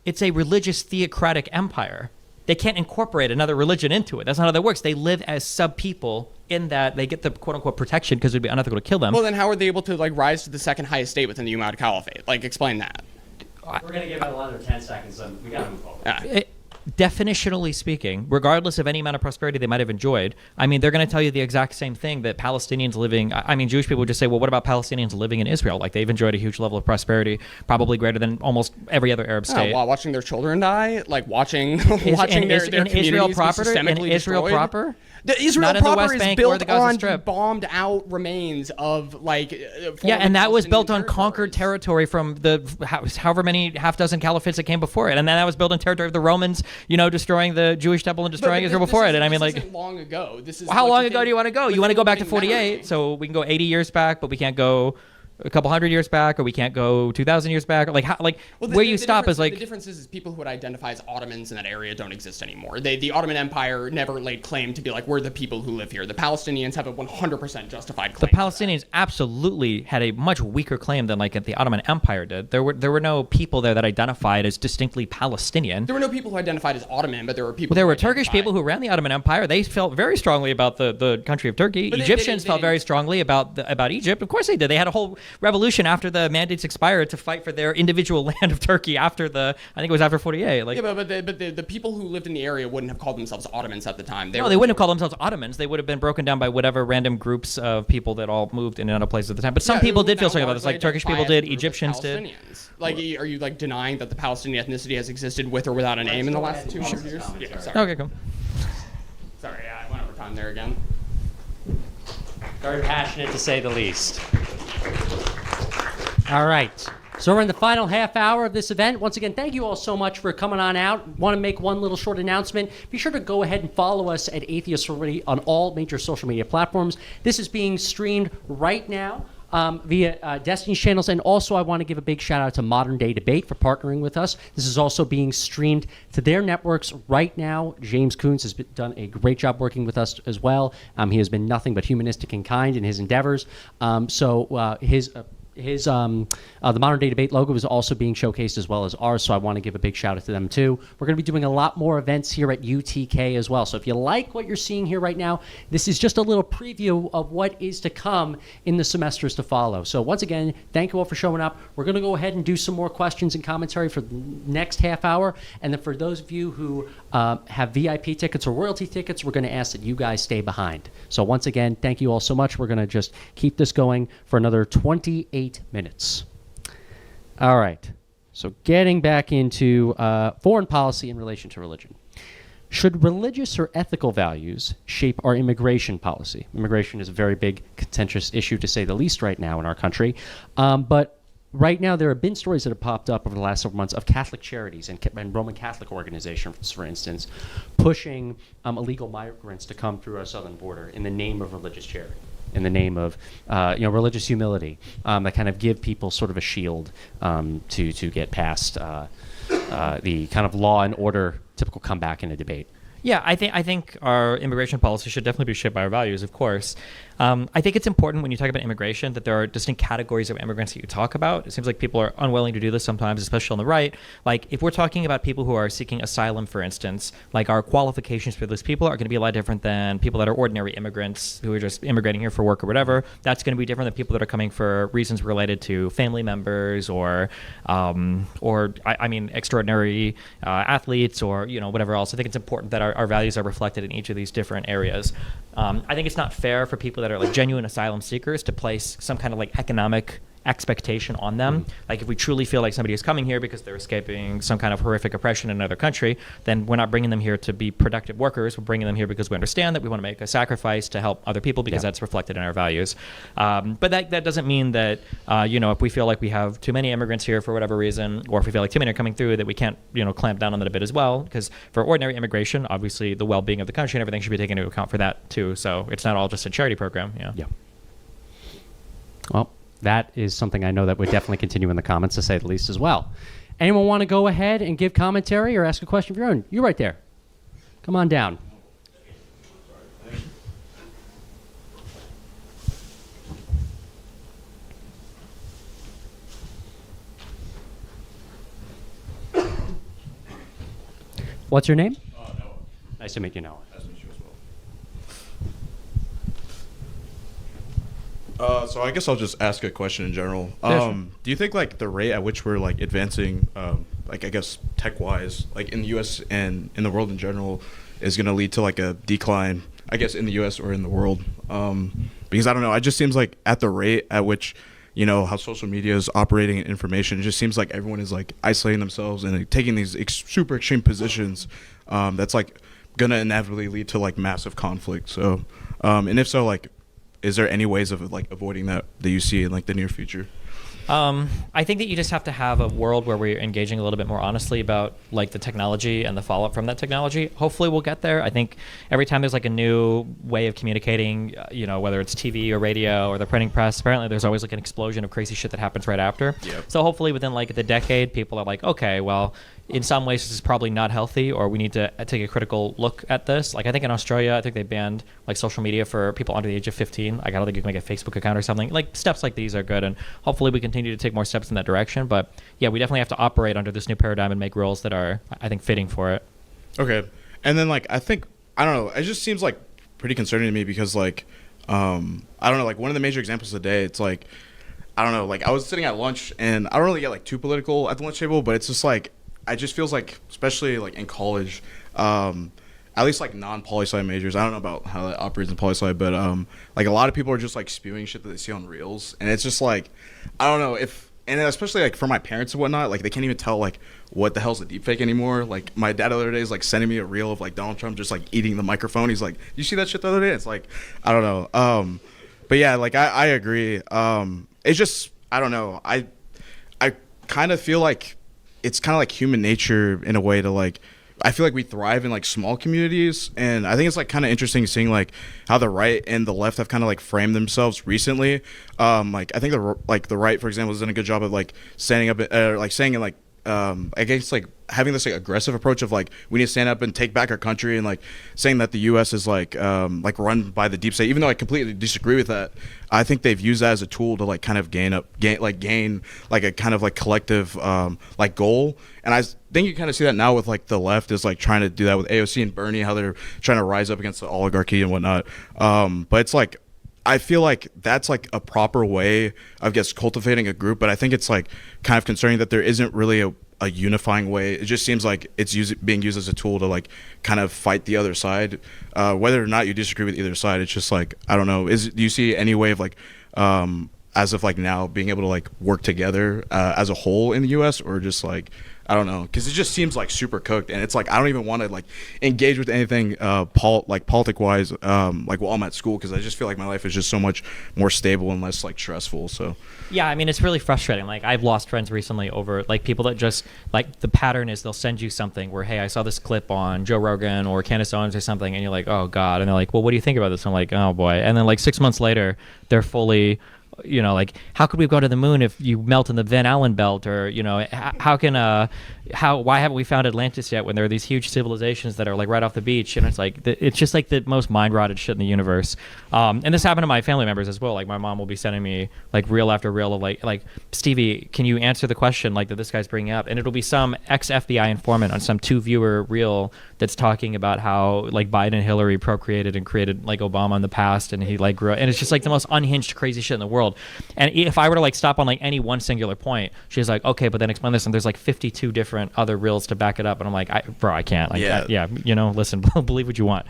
It's a religious theocratic empire. They can't incorporate another religion into it. That's not how that works. They live as sub-people in that they get the quote-unquote protection because it would be unethical to kill them. Well, then how are they able to like rise to the second highest state within the Umayyad Caliphate? Like, explain that. We're going to give out another 10 seconds, and we got to move forward. Definitionally speaking, regardless of any amount of prosperity they might have enjoyed, I mean, they're going to tell you the exact same thing that Palestinians living, I mean, Jewish people would just say, well, what about Palestinians living in Israel? Like, they've enjoyed a huge level of prosperity, probably greater than almost every other Arab state. While watching their children die, like watching their communities Israel be proper, systemically in Israel destroyed. proper? The Israel Not in the proper West is Bank or built the Gaza on Strip. bombed out remains of like and that was built on territories. conquered territory from the however many half dozen caliphates that came before it, and then that was built on territory of the Romans, destroying the Jewish temple and destroying Israel before it. And I mean, like, isn't long ago. This is how what long you ago think do you want to go? You want to go back to within 48, memory. so we can go 80 years back, but we can't go a couple hundred years back, or we can't go 2,000 years back. Like, where you stop is like the difference is people who would identify as Ottomans in that area don't exist anymore. The Ottoman Empire never laid claim to be like, we're the people who live here. The Palestinians have a 100% justified the claim. Palestinians absolutely had a much weaker claim than like the Ottoman Empire did. There were no people there that identified as distinctly Palestinian. There were no people who identified as Ottoman, but there were people. Well, there who were Turkish identified- people who ran the Ottoman Empire. They felt very strongly about the country of Turkey. But they Egyptians felt didn't- very strongly about Egypt. Of course they did. They had a whole revolution after the mandates expired to fight for their individual land of Turkey after I think it was after 48. Like, Yeah, but the people who lived in the area wouldn't have called themselves Ottomans at the time. they wouldn't have called themselves Ottomans. They would have been broken down by whatever random groups of people that all moved in and out of places at the time. But some people did feel strongly about this, like Turkish people did, Egyptians did. Like, are you like denying that the Palestinian ethnicity has existed with or without a name in the last 200 years? Yeah, sorry. Okay, cool. Sorry, I went over time there again. Very passionate, to say the least. All right. So we're in the final half hour of this event. Once again, thank you all so much for coming on out. Want to make one little short announcement. Be sure to go ahead and follow us at Atheists Already on all major social media platforms. This is being streamed right now via Destiny's channels. And also, I want to give a big shout out to Modern Day Debate for partnering with us. This is also being streamed to their networks right now. James Coons has done a great job working with us as well. He has been nothing but humanistic and kind in his endeavors. So his the Modern Day Debate logo is also being showcased as well as ours, so I want to give a big shout out to them too. We're going to be doing a lot more events here at UTK as well. So if you like what you're seeing here right now, this is just a little preview of what is to come in the semesters to follow. So once again, thank you all for showing up. We're going to go ahead and do some more questions and commentary for the next half hour. And then for those of you who have VIP tickets or royalty tickets, we're going to ask that you guys stay behind. So once again, thank you all so much. We're going to just keep this going for another 28 minutes. All right. So getting back into foreign policy in relation to religion. Should religious or ethical values shape our immigration policy? Immigration is a very big, contentious issue, to say the least, right now in our country. But right now, there have been stories that have popped up over the last several months of Catholic charities and Roman Catholic organizations, for instance, pushing illegal migrants to come through our southern border in the name of religious charity, in the name of religious humility, that kind of give people sort of a shield to get past the kind of law and order typical comeback in a debate. Yeah, I think our immigration policy should definitely be shaped by our values, of course. I think it's important when you talk about immigration that there are distinct categories of immigrants that you talk about. It seems like people are unwilling to do this sometimes, especially on the right. Like, if we're talking about people who are seeking asylum, for instance, like, our qualifications for those people are going to be a lot different than people that are ordinary immigrants who are just immigrating here for work or whatever. That's going to be different than people that are coming for reasons related to family members or extraordinary athletes or, whatever else. I think it's important that our values are reflected in each of these different areas. I think it's not fair for people that are like genuine asylum seekers to place some kind of like economic expectation on them. Like, if we truly feel like somebody is coming here because they're escaping some kind of horrific oppression in another country, then we're not bringing them here to be productive workers. We're bringing them here because we understand that we want to make a sacrifice to help other people because that's reflected in our values. But that doesn't mean that, if we feel like we have too many immigrants here for whatever reason, or if we feel like too many are coming through, that we can't, clamp down on that a bit as well. Because for ordinary immigration, obviously the well-being of the country and everything should be taken into account for that too. So it's not all just a charity program. Yeah. Well, that is something I know that would definitely continue in the comments, to say the least, as well. Anyone want to go ahead and give commentary or ask a question of your own? You right there. Come on down. What's your name? Noah. Nice to meet you, Noah. Nice to meet you as well. So I guess I'll just ask a question in general. Sure. Do you think like the rate at which we're like advancing, like I guess tech-wise, like in the U.S. and in the world in general, is going to lead to like a decline, I guess, in the U.S. or in the world? Because I don't know, it just seems like at the rate at which, how social media is operating in information, it just seems like everyone is like isolating themselves and like, taking these super extreme positions. That's like gonna inevitably lead to like massive conflict. So, and if so, like, is there any ways of like avoiding that you see in like the near future? I think that you just have to have a world where we're engaging a little bit more honestly about like the technology and the fallout from that technology. Hopefully we'll get there. I think every time there's like a new way of communicating, whether it's TV or radio or the printing press, apparently there's always like an explosion of crazy shit that happens right after. Yep. So hopefully within like the decade, people are like, okay, well, in some ways this is probably not healthy, or we need to take a critical look at this. Like, I think in Australia, I think they banned like social media for people under the age of 15. Like, I don't think you can make a Facebook account or something. Like, steps like these are good, and hopefully we continue to take more steps in that direction. But yeah, we definitely have to operate under this new paradigm and make rules that are, I think, fitting for it. Okay. And then like, I don't know, it just seems like pretty concerning to me because like, I don't know, like one of the major examples of the day, it's like, I don't know, like I was sitting at lunch and I don't really get like too political at the lunch table, but it's just like, it just feels like, especially like in college, at least like non-poli-sci majors, I don't know about how that operates in poli-sci, but like a lot of people are just like spewing shit that they see on Reels, and it's just like, I don't know and especially like for my parents and whatnot, like they can't even tell like what the hell's a deepfake anymore. Like my dad the other day is like sending me a reel of like Donald Trump just like eating the microphone. He's like, you see that shit the other day? It's like, I don't know. But yeah, like I agree. It's just, I don't know. I kind of feel like it's kind of like human nature in a way to like, I feel like we thrive in like small communities, and I think it's like kind of interesting seeing like how the right and the left have kind of like framed themselves recently. Like I think the right, for example, has done a good job of like standing up, like saying in like against like having this like aggressive approach of like we need to stand up and take back our country, and like saying that the U.S. is like run by the deep state, even though I completely disagree with that. I think they've used that as a tool to like kind of gain like a kind of like collective like goal. And I think you kind of see that now with like the left is like trying to do that with AOC and Bernie, how they're trying to rise up against the oligarchy and whatnot. But it's like, I feel like that's like a proper way of cultivating a group, but I think it's like kind of concerning that there isn't really a unifying way. It just seems like it's being used as a tool to like kind of fight the other side. Whether or not you disagree with either side, it's just like, I don't know. Do you see any way of like, as of like now being able to like work together as a whole in the U.S., or just like, I don't know, because it just seems like super cooked, and it's like I don't even want to like engage with anything politic wise like while I'm at school, because I just feel like my life is just so much more stable and less like stressful. So yeah, I mean, it's really frustrating. Like, I've lost friends recently over like people that just like, the pattern is they'll send you something where, hey, I saw this clip on Joe Rogan or Candace Owens or something, and you're like, oh god, and they're like, well, what do you think about this? And I'm like, oh boy. And then like 6 months later, they're fully, you know, like, how could we go to the moon if you melt in the Van Allen belt? Or, you know, why haven't we found Atlantis yet when there are these huge civilizations that are like right off the beach? And it's like, it's just like the most mind rotted shit in the universe. And this happened to my family members as well. Like, my mom will be sending me like reel after reel of like, Stevie, can you answer the question like that this guy's bringing up? And it'll be some ex-FBI informant on some 2-viewer reel that's talking about how like Biden and Hillary procreated and created like Obama in the past, and he like grew up, and it's just like the most unhinged crazy shit in the world. And if I were to like stop on like any one singular point, she's like, okay, but then explain this, and there's like 52 different other reels to back it up, and I'm like, I can't. Like, yeah, you know, listen, believe what you want.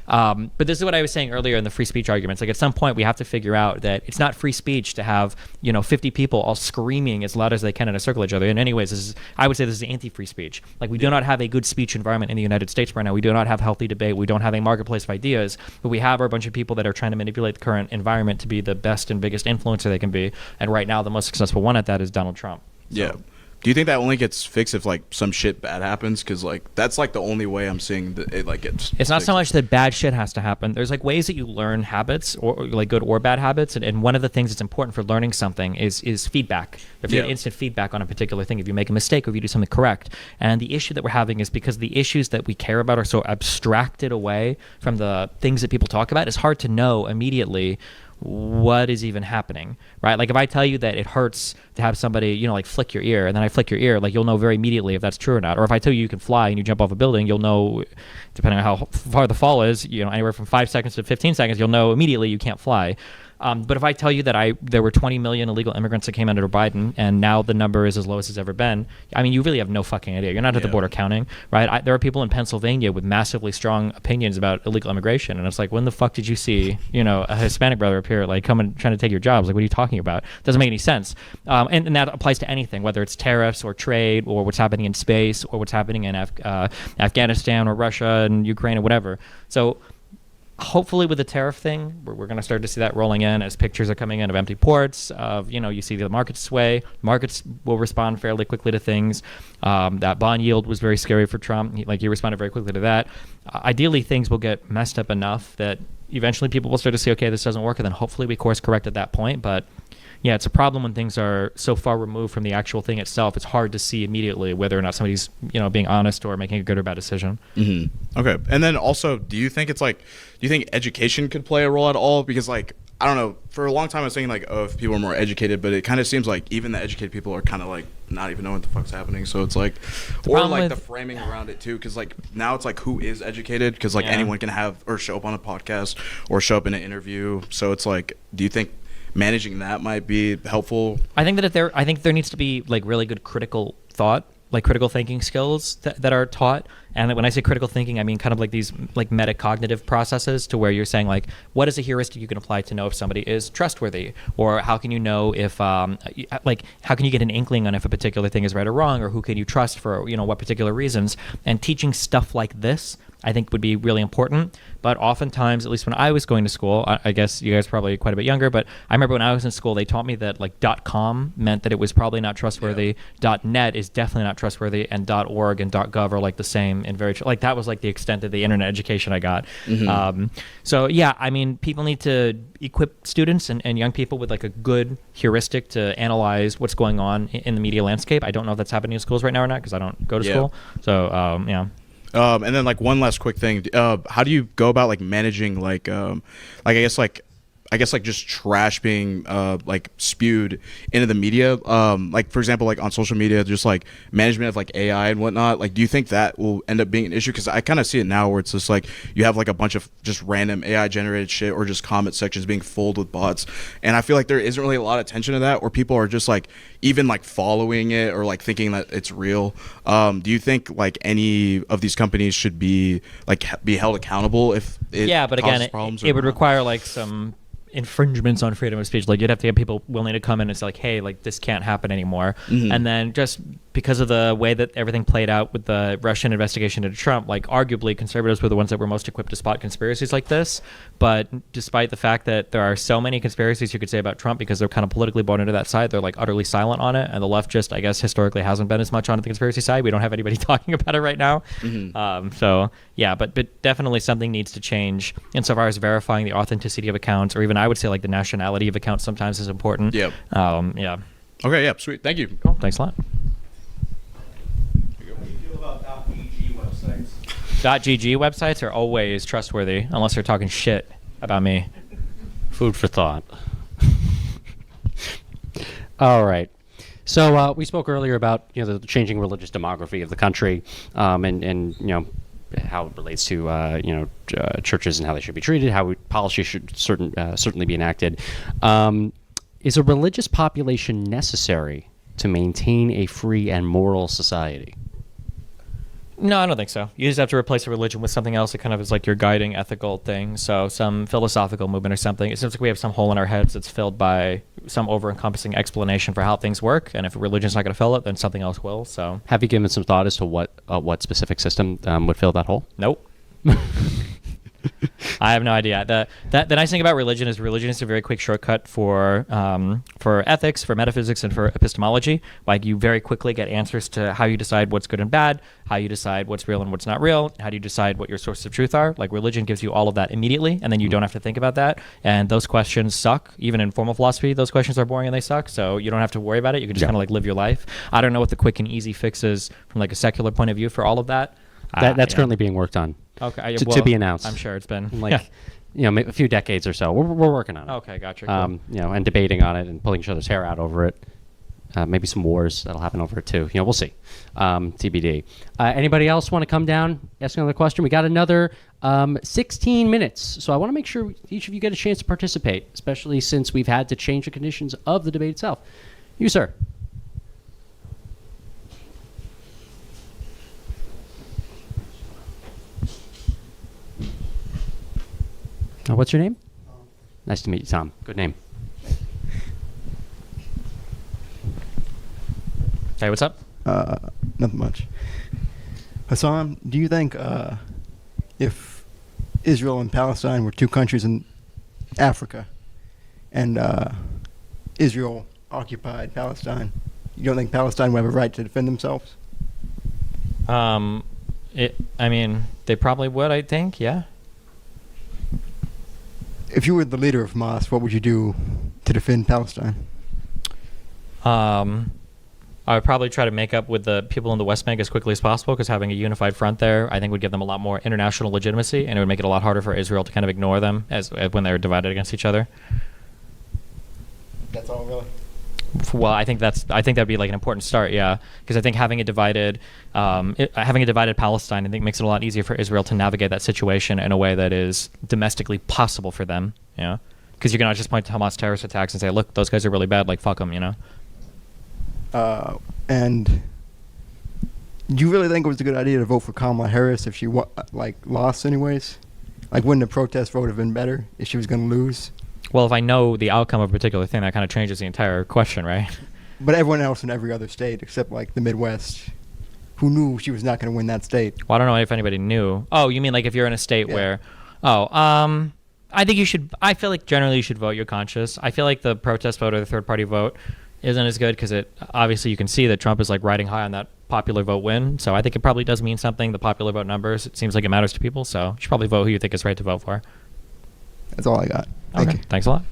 But this is what I was saying earlier in the free speech arguments. Like, at some point we have to figure out that it's not free speech to have, you know, 50 people all screaming as loud as they can in a circle each other. And anyways, I would say this is anti-free speech. Like, we do not have a good speech environment in the United States right now. We do not have healthy debate. We don't have a marketplace of ideas. What we have are a bunch of people that are trying to manipulate the current environment to be the best and biggest influencer they can be. And right now, the most successful one at that is Donald Trump. Yeah. Do you think that only gets fixed if like some shit bad happens? Because like that's like the only way I'm seeing that it like gets. It's not fixed. so much that bad shit has to happen. There's like ways that you learn habits, or like good or bad habits, and one of the things that's important for learning something is feedback. If you get instant feedback on a particular thing, if you make a mistake or if you do something correct. And the issue that we're having is because the issues that we care about are so abstracted away from the things that people talk about. It's hard to know immediately what is even happening, right? Like, if I tell you that it hurts to have somebody, you know, like flick your ear, and then I flick your ear, like, you'll know very immediately if that's true or not. Or if I tell you can fly and you jump off a building, you'll know, depending on how far the fall is, you know, anywhere from 5 seconds to 15 seconds, you'll know immediately you can't fly. But if I tell you that there were 20 million illegal immigrants that came under Biden, and now the number is as low as it's ever been, I mean, you really have no fucking idea. You're not at the border counting, right? There are people in Pennsylvania with massively strong opinions about illegal immigration, and it's like, when the fuck did you see, you know, a Hispanic brother appear, like, coming trying to take your jobs? Like, what are you talking about? Doesn't make any sense. And that applies to anything, whether it's tariffs or trade or what's happening in space or what's happening in Afghanistan or Russia and Ukraine or whatever. So hopefully with the tariff thing, we're going to start to see that rolling in as pictures are coming in of empty ports, of, you know, you see the markets sway. Markets will respond fairly quickly to things. That bond yield was very scary for Trump. He responded very quickly to that. Ideally, things will get messed up enough that eventually people will start to see, okay, this doesn't work, and then hopefully we course correct at that point. But yeah, it's a problem when things are so far removed from the actual thing itself. It's hard to see immediately whether or not somebody's, you know, being honest or making a good or bad decision. Mm-hmm. Okay. And then also, do you think education could play a role at all? Because like, I don't know, for a long time I was thinking like, oh, if people are more educated, but it kind of seems like even the educated people are kind of like not even knowing what the fuck's happening. So it's like, or like the framing around it too, because like now it's like, who is educated? Because like anyone can have or show up on a podcast or show up in an interview. So it's like, do you think managing that might be helpful? I think that I think there needs to be like really good critical thought, like critical thinking skills that are taught. And when I say critical thinking, I mean kind of like these like metacognitive processes, to where you're saying like, what is a heuristic you can apply to know if somebody is trustworthy? Or how can you know if like, how can you get an inkling on if a particular thing is right or wrong? Or who can you trust for, you know, what particular reasons? And teaching stuff like this, I think, would be really important. But oftentimes, at least when I was going to school, I guess you guys are probably quite a bit younger, but I remember when I was in school, they taught me that like .com meant that it was probably not trustworthy. .net is definitely not trustworthy, and .org and .gov are like the same in very like that was like the extent of the internet education I got. So yeah, I mean, people need to equip students and young people with like a good heuristic to analyze what's going on in the media landscape. I don't know if that's happening in schools right now or not because I don't go to school. So yeah. And then like one last quick thing, how do you go about like managing like I guess like just trash being like spewed into the media, like for example like on social media, just like management of like AI and whatnot. Like, do you think that will end up being an issue? Because I kind of see it now where it's just like you have like a bunch of just random AI generated shit or just comment sections being filled with bots, and I feel like there isn't really a lot of attention to that, or people are just like even like following it or like thinking that it's real. Do you think like any of these companies should be like be held accountable if it but again, it would not? require like some infringements on freedom of speech. Like you'd have to get people willing to come in and say like, hey, like this can't happen anymore. And then just because of the way that everything played out with the Russian investigation into Trump, like arguably conservatives were the ones that were most equipped to spot conspiracies like this. But despite the fact that there are so many conspiracies you could say about Trump because they're kind of politically born into that side, they're like utterly silent on it. And the left just, I guess, historically hasn't been as much on the conspiracy side. We don't have anybody talking about it right now. So yeah, but definitely something needs to change insofar as verifying the authenticity of accounts, or even I would say like the nationality of accounts sometimes is important. Yep. Yeah. Okay, yeah, sweet. Thank you. Cool. Thanks a lot. What do you feel about .gg websites? .gg websites are always trustworthy unless they're talking shit about me. Food for thought. All right. So we spoke earlier about the changing religious demography of the country, and how it relates to churches and how they should be treated, how policy should certainly be enacted. Is a religious population necessary to maintain a free and moral society? No, I don't think so. You just have to replace a religion with something else that kind of is like your guiding ethical thing. So some philosophical movement or something. It seems like we have some hole in our heads that's filled by some over-encompassing explanation for how things work. And if a religion's not going to fill it, then something else will. So Have you given some thought as to what specific system would fill that hole? nope. I have no idea. The nice thing about religion is a very quick shortcut for ethics, for metaphysics, and for epistemology. Like you very quickly get answers to how you decide what's good and bad, how you decide what's real and what's not real, how do you decide what your sources of truth are. Like religion gives you all of that immediately, and then you don't have to think about that. And those questions suck. Even in formal philosophy, those questions are boring and they suck. So you don't have to worry about it. You can just kind of like live your life. I don't know what the quick and easy fix is from like a secular point of view for all of that. That's currently being worked on. Okay, To be announced. I'm sure it's been a few decades or so. We're working on it. Okay, gotcha. Cool. And debating on it and pulling each other's hair out over it. Maybe some wars that'll happen over it too. We'll see. TBD. Anybody else want to come down, ask another question? We got another 16 minutes, so I want to make sure each of you get a chance to participate, especially since we've had to change the conditions of the debate itself. You, sir. What's your name? Nice to meet you, Tom. Good name. Hey, what's up? Nothing much. Hassan, do you think if Israel and Palestine were two countries in Africa and Israel occupied Palestine, you don't think Palestine would have a right to defend themselves? They probably would, I think, yeah. If you were the leader of Hamas, what would you do to defend Palestine? I would probably try to make up with the people in the West Bank as quickly as possible, because having a unified front there, I think, would give them a lot more international legitimacy, and it would make it a lot harder for Israel to kind of ignore them as when they're divided against each other. That's all, really? Well, I think that'd be like an important start, yeah, because I think having a divided Palestine, I think, makes it a lot easier for Israel to navigate that situation in a way that is domestically possible for them, because you cannot just point to Hamas terrorist attacks and say, look, those guys are really bad, like fuck them, And do you really think it was a good idea to vote for Kamala Harris if she lost anyways? Like, wouldn't a protest vote have been better if she was going to lose? Well, if I know the outcome of a particular thing, that kind of changes the entire question, right? But everyone else in every other state, except like the Midwest, who knew she was not going to win that state? Well, I don't know if anybody knew. Oh, you mean like if you're in a state where... I think you should... I feel like generally you should vote your conscience. I feel like the protest vote or the third-party vote isn't as good because it... Obviously, you can see that Trump is like riding high on that popular vote win. So I think it probably does mean something. The popular vote numbers. It seems like it matters to people. So you should probably vote who you think is right to vote for. That's all I got. Thank you. Thanks a lot.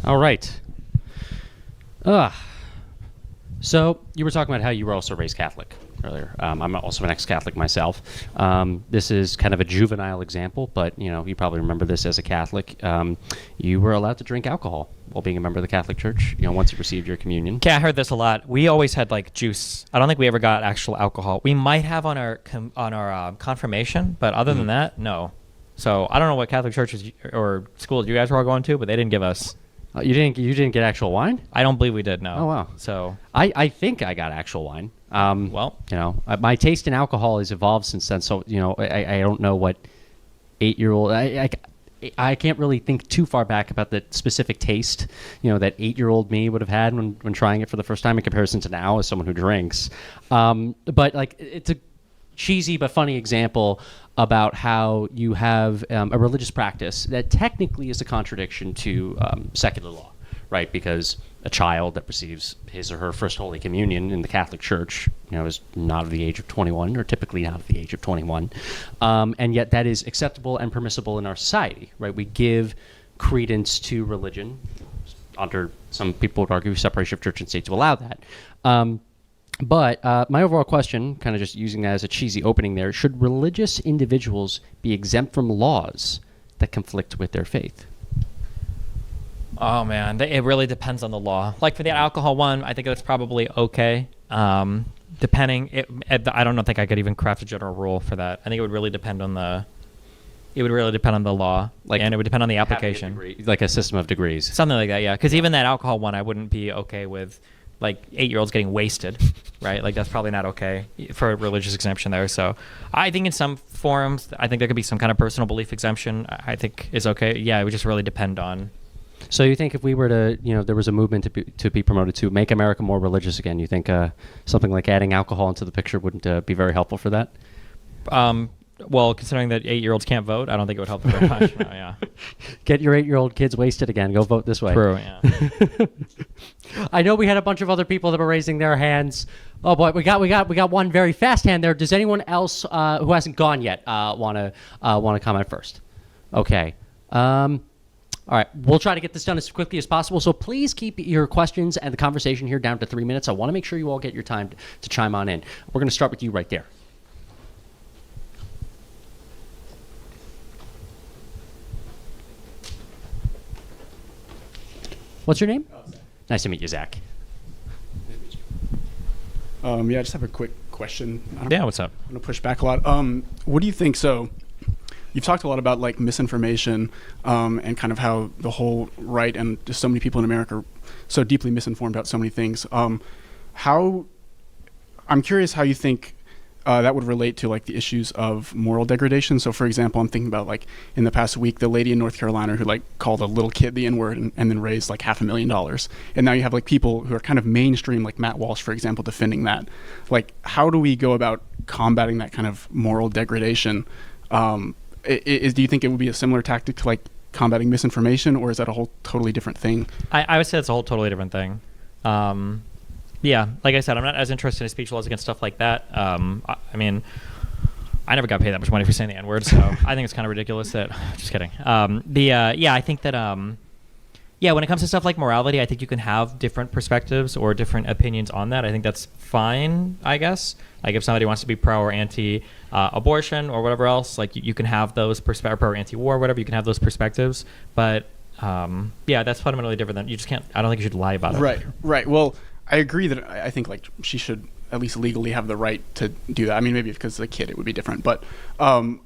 All right. So you were talking about how you were also raised Catholic earlier. I'm also an ex-Catholic myself. This is kind of a juvenile example, but you probably remember this as a Catholic. You were allowed to drink alcohol while being a member of the Catholic Church. Once you received your communion. Okay, I heard this a lot. We always had like juice. I don't think we ever got actual alcohol. We might have on our confirmation, but other than that, no. So I don't know what Catholic churches or schools you guys were all going to, but they didn't give us. You didn't get actual wine? I don't believe we did. No. Oh wow. So I think I got actual wine. Well, my taste in alcohol has evolved since then. So I don't know what 8-year-old. I can't really think too far back about the specific taste that 8-year-old me would have had when trying it for the first time in comparison to now as someone who drinks. But like it's a cheesy but funny example about how you have a religious practice that technically is a contradiction to secular law, right? Because a child that receives his or her first Holy Communion in the Catholic Church, is not of the age of 21, or typically not of the age of 21, and yet that is acceptable and permissible in our society, right? We give credence to religion under, some people would argue, separation of church and state to allow that. But my overall question, kind of just using that as a cheesy opening there, should religious individuals be exempt from laws that conflict with their faith? oh man, it really depends on the law. Like for the alcohol one, I think that's probably okay. Depending, I don't think I could even craft a general rule for that. I think it would really depend on the. It would really depend on the law, and it would depend on the application. Like a system of degrees. Something like that, yeah. Because even that alcohol one, I wouldn't be okay with, like 8-year-olds getting wasted, right? Like that's probably not okay for a religious exemption there. So I think in some forums, I think there could be some kind of personal belief exemption. I think is okay. Yeah, it would just really depend on. So you think if we were to, there was a movement to be promoted to make America more religious again, you think something like adding alcohol into the picture wouldn't be very helpful for that? Well, considering that 8-year-olds can't vote, I don't think it would help them very much. No, yeah. Get your 8-year-old kids wasted again. Go vote this way. True, yeah. I know we had a bunch of other people that were raising their hands. Oh boy, we got one very fast hand there. Does anyone else who hasn't gone yet want to comment first? Okay. All right, we'll try to get this done as quickly as possible. So please keep your questions and the conversation here down to 3 minutes. I want to make sure you all get your time to chime on in. We're going to start with you right there. What's your name? Nice to meet you, Zach. Yeah, I just have a quick question. Yeah, what's up? I'm going to push back a lot. What do you think? So you've talked a lot about like misinformation and kind of how the whole right and just so many people in America are so deeply misinformed about so many things. I'm curious how you think that would relate to like the issues of moral degradation. So for example, I'm thinking about like in the past week, the lady in North Carolina who like called a little kid the N-word and then raised like $500,000. And now you have like people who are kind of mainstream, like Matt Walsh, for example, defending that. Like, how do we go about combating that kind of moral degradation? Do you think it would be a similar tactic to like combating misinformation, or is that a whole totally different thing? I would say it's a whole totally different thing. Yeah, like I said, I'm not as interested in speech laws against stuff like that. I mean, I never got paid that much money for saying the N-word, so I think it's kind of ridiculous that. Just kidding. I think that. When it comes to stuff like morality, I think you can have different perspectives or different opinions on that. I think that's fine, I guess. Like if somebody wants to be pro or anti abortion or whatever else, like you can have those perspectives, pro or anti-war, whatever. You can have those perspectives, but that's fundamentally different than you just can't. I don't think you should lie about it. Right. Well, I agree that I think like she should at least legally have the right to do that. I mean, maybe because of the kid it would be different, but I'm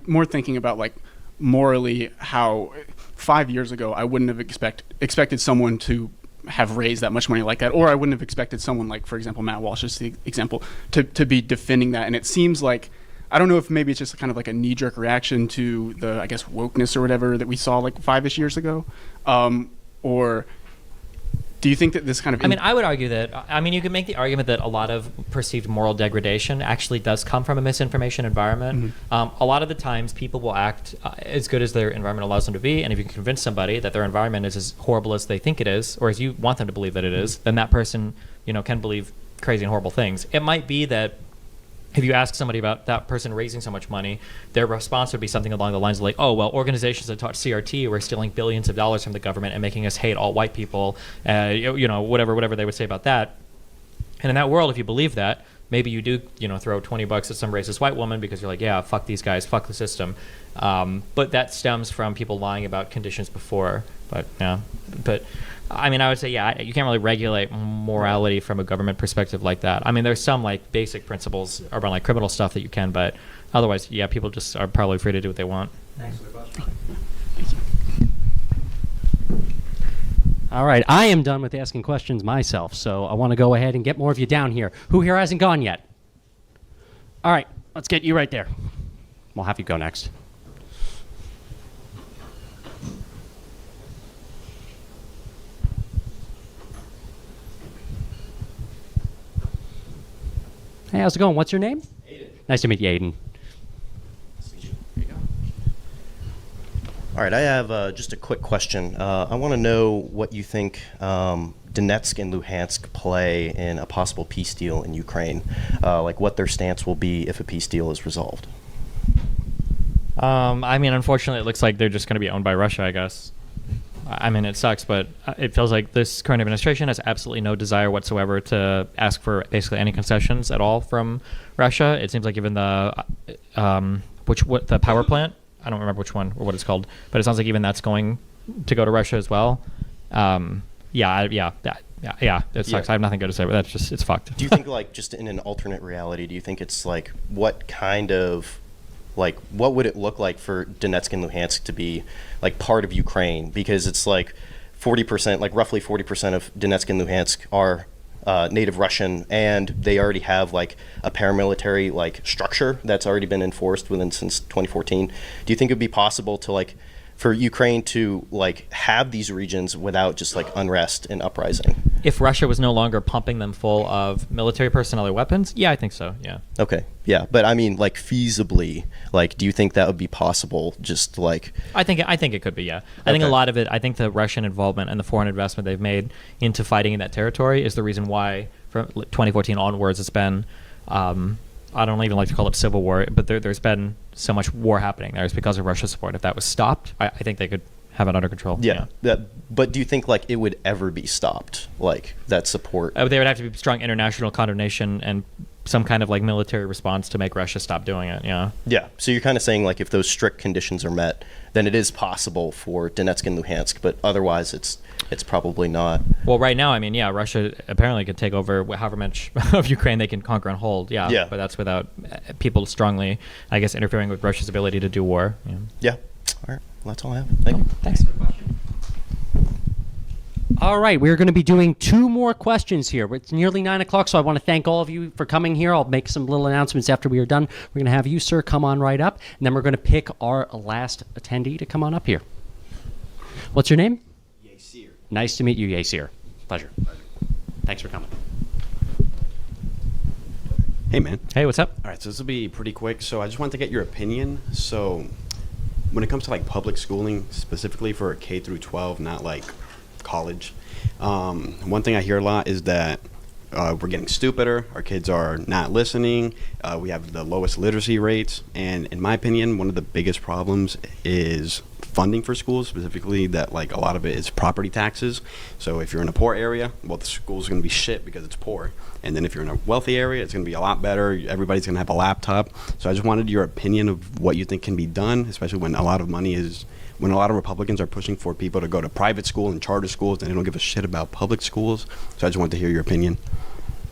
more thinking about like morally how 5 years ago I wouldn't have expected someone to have raised that much money like that, or I wouldn't have expected someone like, for example, Matt Walsh is the example, to be defending that. And it seems like, I don't know if maybe it's just kind of like a knee-jerk reaction to the, I guess, wokeness or whatever that we saw like 5-ish years ago, or Do you think that this kind of? I mean, I would argue that, you could make the argument that a lot of perceived moral degradation actually does come from a misinformation environment. A lot of the times people will act as good as their environment allows them to be, and if you can convince somebody that their environment is as horrible as they think it is, or as you want them to believe that it is, then that person, can believe crazy and horrible things. It might be that if you ask somebody about that person raising so much money, their response would be something along the lines of like, oh, well, organizations that taught CRT were stealing billions of dollars from the government and making us hate all white people, whatever they would say about that. And in that world, if you believe that, maybe you do, throw $20 at some racist white woman because you're like, yeah, fuck these guys, fuck the system. But that stems from people lying about conditions before. But I would say, you can't really regulate morality from a government perspective like that. There's some like basic principles around like criminal stuff that you can, but otherwise, people just are probably free to do what they want. Thanks for the question. All right, I am done with asking questions myself, so I want to go ahead and get more of you down here. Who here hasn't gone yet? All right, let's get you right there. We'll have you go next. Hey, how's it going? What's your name? Aiden. Nice to meet you, Aiden. Nice to meet you. Here you go. All right, I have just a quick question. I want to know what you think Donetsk and Luhansk play in a possible peace deal in Ukraine, like what their stance will be if a peace deal is resolved. Unfortunately, it looks like they're just going to be owned by Russia, I guess. It sucks, but it feels like this current administration has absolutely no desire whatsoever to ask for basically any concessions at all from Russia. It seems like even the the power plant, I don't remember which one or what it's called, but it sounds like even that's going to go to Russia as well. It sucks. I have nothing good to say, but that's just, it's fucked. Do you think, like, just in an alternate reality, do you think it's like what would it look like for Donetsk and Luhansk to be like part of Ukraine? Because it's like 40%, like roughly 40% of Donetsk and Luhansk are native Russian, and they already have like a paramilitary like structure that's already been enforced since 2014. Do you think it would be possible to like for Ukraine to like have these regions without just like unrest and uprising? If Russia was no longer pumping them full of military personnel or weapons, yeah, I think so. Yeah. Okay. Yeah, but like feasibly, like, do you think that would be possible? Just like I think it could be. Yeah. I think a lot of it. I think the Russian involvement and the foreign investment they've made into fighting in that territory is the reason why from 2014 onwards it's been. I don't even like to call it civil war, but there's been so much war happening there. It's because of Russia's support. If that was stopped, I think they could have it under control. Yeah. But do you think like it would ever be stopped? Like that support? There would have to be strong international condemnation and some kind of like military response to make Russia stop doing it. Yeah. Yeah. So you're kind of saying like if those strict conditions are met, then it is possible for Donetsk and Luhansk, but otherwise it's probably not. Well, right now, Russia apparently could take over however much of Ukraine they can conquer and hold. Yeah. Yeah. But that's without people strongly, I guess, interfering with Russia's ability to do war. Yeah. All right. Well, that's all I have. Thank you. Thanks. All right, we're going to be doing two more questions here. It's nearly 9 o'clock, so I want to thank all of you for coming here. I'll make some little announcements after we are done. We're going to have you, sir, come on right up, and then we're going to pick our last attendee to come on up here. What's your name? Yasir. Nice to meet you, Yasir. Pleasure. Thanks for coming. Hey, man. Hey, what's up? All right, so this will be pretty quick. So I just wanted to get your opinion. So when it comes to like public schooling, specifically for K through 12, not like college, one thing I hear a lot is that we're getting stupider. Our kids are not listening. We have the lowest literacy rates. And in my opinion, one of the biggest problems is funding for schools, specifically that like a lot of it is property taxes. So if you're in a poor area, well, the school's going to be shit because it's poor. And then if you're in a wealthy area, it's going to be a lot better. Everybody's going to have a laptop. So I just wanted your opinion of what you think can be done, especially when a lot of Republicans are pushing for people to go to private school and charter schools, and they don't give a shit about public schools. So I just wanted to hear your opinion.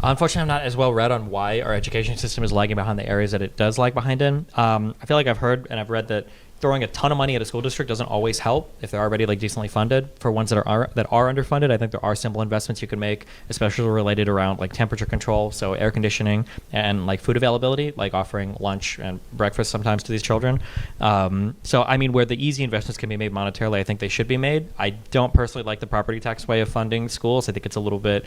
Unfortunately, I'm not as well read on why our education system is lagging behind the areas that it does lag behind in. I feel like I've heard and I've read that throwing a ton of money at a school district doesn't always help if they're already like decently funded. For ones that are underfunded, I think there are simple investments you can make, especially related around like temperature control, so air conditioning and like food availability, like offering lunch and breakfast sometimes to these children. So I mean, where the easy investments can be made monetarily, I think they should be made. I don't personally like the property tax way of funding schools. I think it's a little bit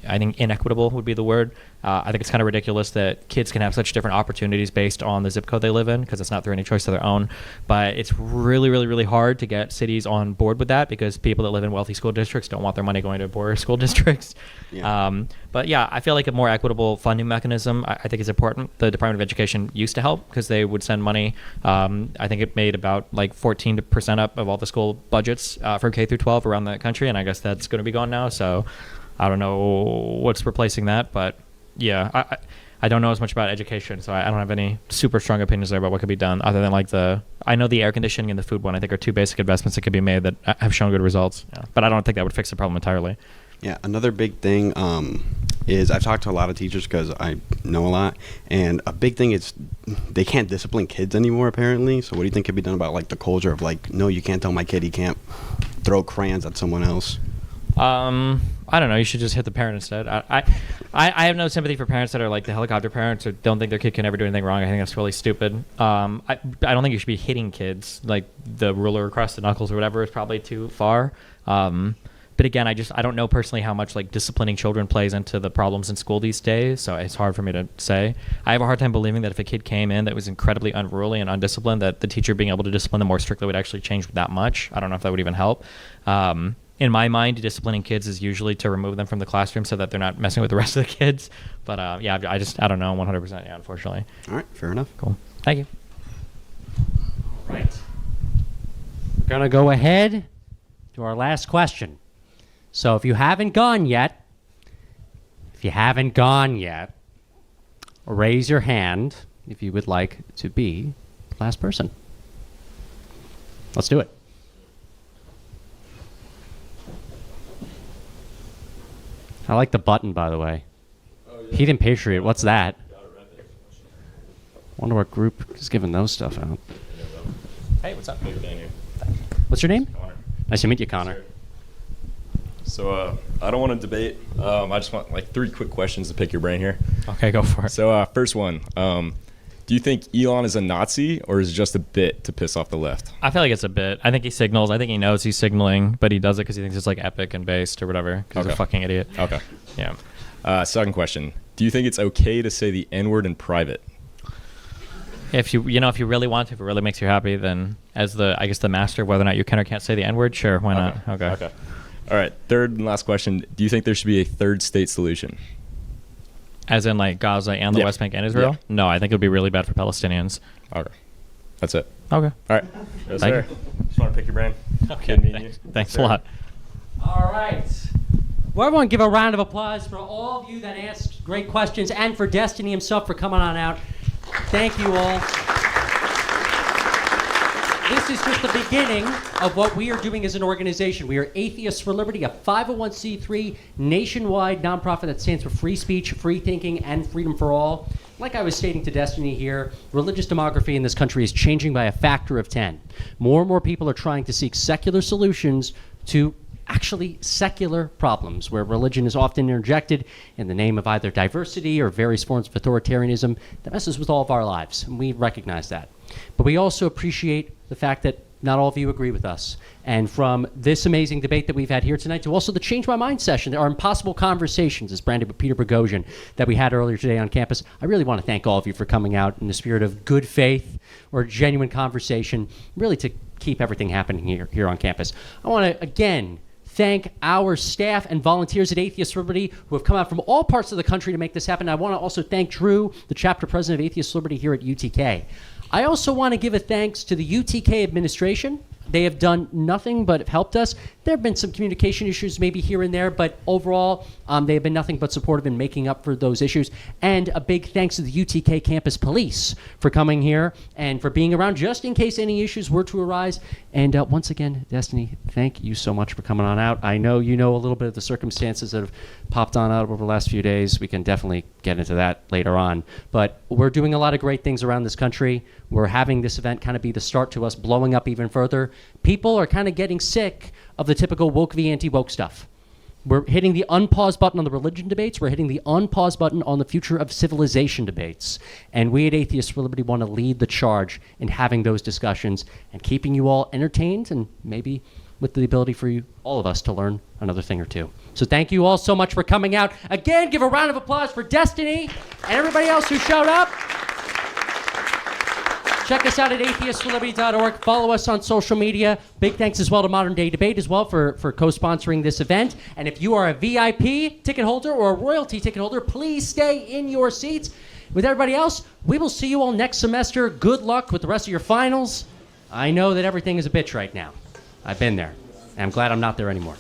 I think inequitable would be the word. I think it's kind of ridiculous that kids can have such different opportunities based on the zip code they live in, because it's not through any choice of their own. But it's really, really, really hard to get cities on board with that, because people that live in wealthy school districts don't want their money going to poorer school districts. Yeah. But yeah, I feel like a more equitable funding mechanism, I think, is important. The Department of Education used to help because they would send money. I think it made about like 14% up of all the school budgets for K through 12 around the country, and I guess that's going to be gone now. So I don't know what's replacing that, but yeah, I don't know as much about education, so I don't have any super strong opinions there about what could be done, other than like I know the air conditioning and the food one, I think, are two basic investments that could be made that have shown good results. Yeah. But I don't think that would fix the problem entirely. Yeah, another big thing is I've talked to a lot of teachers because I know a lot, and a big thing is they can't discipline kids anymore, apparently. So what do you think could be done about like the culture of like, no, you can't tell my kid he can't throw crayons at someone else? I don't know. You should just hit the parent instead. I have no sympathy for parents that are like the helicopter parents or don't think their kid can ever do anything wrong. I think that's really stupid. I don't think you should be hitting kids. Like the ruler across the knuckles or whatever is probably too far. But again, I don't know personally how much like disciplining children plays into the problems in school these days. So it's hard for me to say. I have a hard time believing that if a kid came in that was incredibly unruly and undisciplined, that the teacher being able to discipline them more strictly would actually change that much. I don't know if that would even help. In my mind, disciplining kids is usually to remove them from the classroom so that they're not messing with the rest of the kids. But yeah, I don't know 100%. Yeah, unfortunately. All right, fair enough. Cool. Thank you. All right. We're going to go ahead to our last question. So if you haven't gone yet, raise your hand if you would like to be the last person. Let's do it. I like the button, by the way. Oh, yeah. Heathen Patriot, what's that? Wonder what group is giving those stuff out. Hey, what's up? What's your name? Connor. Nice to meet you, Connor. So I don't want to debate. I just want like 3 quick questions to pick your brain here. Okay, go for it. So first one, do you think Elon is a Nazi, or is it just a bit to piss off the left? I feel like it's a bit. I think he signals. I think he knows he's signaling, but he does it because he thinks it's like epic and based or whatever. Because he's a fucking idiot. Okay. Yeah. Second question, do you think it's okay to say the N-word in private? If you really want to, if it really makes you happy, then as the master of whether or not you can or can't say the N-word, sure, why not? Okay. All right. Third and last question, do you think there should be a third state solution? As in like Gaza and the West Bank and Israel? Yeah. No, I think it would be really bad for Palestinians. Okay. That's it. Okay. All right. Yes, Thank sir. Just want to pick your brain. Okay. Good meeting you. Thanks a lot. All right. Well, everyone give a round of applause for all of you that asked great questions, and for Destiny himself for coming on out. Thank you all. This is just the beginning of what we are doing as an organization. We are Atheists for Liberty, a 501c3 nationwide nonprofit that stands for free speech, free thinking, and freedom for all. Like I was stating to Destiny here, religious demography in this country is changing by a factor of 10. More and more people are trying to seek secular solutions to actually secular problems, where religion is often interjected in the name of either diversity or various forms of authoritarianism that messes with all of our lives, and we recognize that. But we also appreciate the fact that not all of you agree with us. And from this amazing debate that we've had here tonight to also the Change My Mind session, our impossible conversations, as branded with Peter Boghossian, that we had earlier today on campus, I really want to thank all of you for coming out in the spirit of good faith or genuine conversation, really to keep everything happening here on campus. I want to, again, thank our staff and volunteers at Atheists for Liberty who have come out from all parts of the country to make this happen. I want to also thank Drew, the chapter president of Atheists for Liberty here at UTK. I also want to give a thanks to the UTK administration, They have done nothing but have helped us. There have been some communication issues maybe here and there, but overall, they have been nothing but supportive in making up for those issues. And a big thanks to the UTK campus police for coming here and for being around just in case any issues were to arise. And once again, Destiny, thank you so much for coming on out. I know you know a little bit of the circumstances that have popped on out over the last few days. We can definitely get into that later on. But we're doing a lot of great things around this country. We're having this event kind of be the start to us blowing up even further. People are kind of getting sick of the typical woke v. anti-woke stuff. We're hitting the unpause button on the religion debates. We're hitting the unpause button on the future of civilization debates. And we at Atheists for Liberty want to lead the charge in having those discussions and keeping you all entertained and maybe with the ability for you, all of us, to learn another thing or two. So thank you all so much for coming out. Again, give a round of applause for Destiny and everybody else who showed up. Check us out at atheistsforliberty.org. Follow us on social media. Big thanks as well to Modern Day Debate as well for co-sponsoring this event. And if you are a VIP ticket holder or a royalty ticket holder, please stay in your seats. With everybody else, we will see you all next semester. Good luck with the rest of your finals. I know that everything is a bitch right now. I've been there, and I'm glad I'm not there anymore.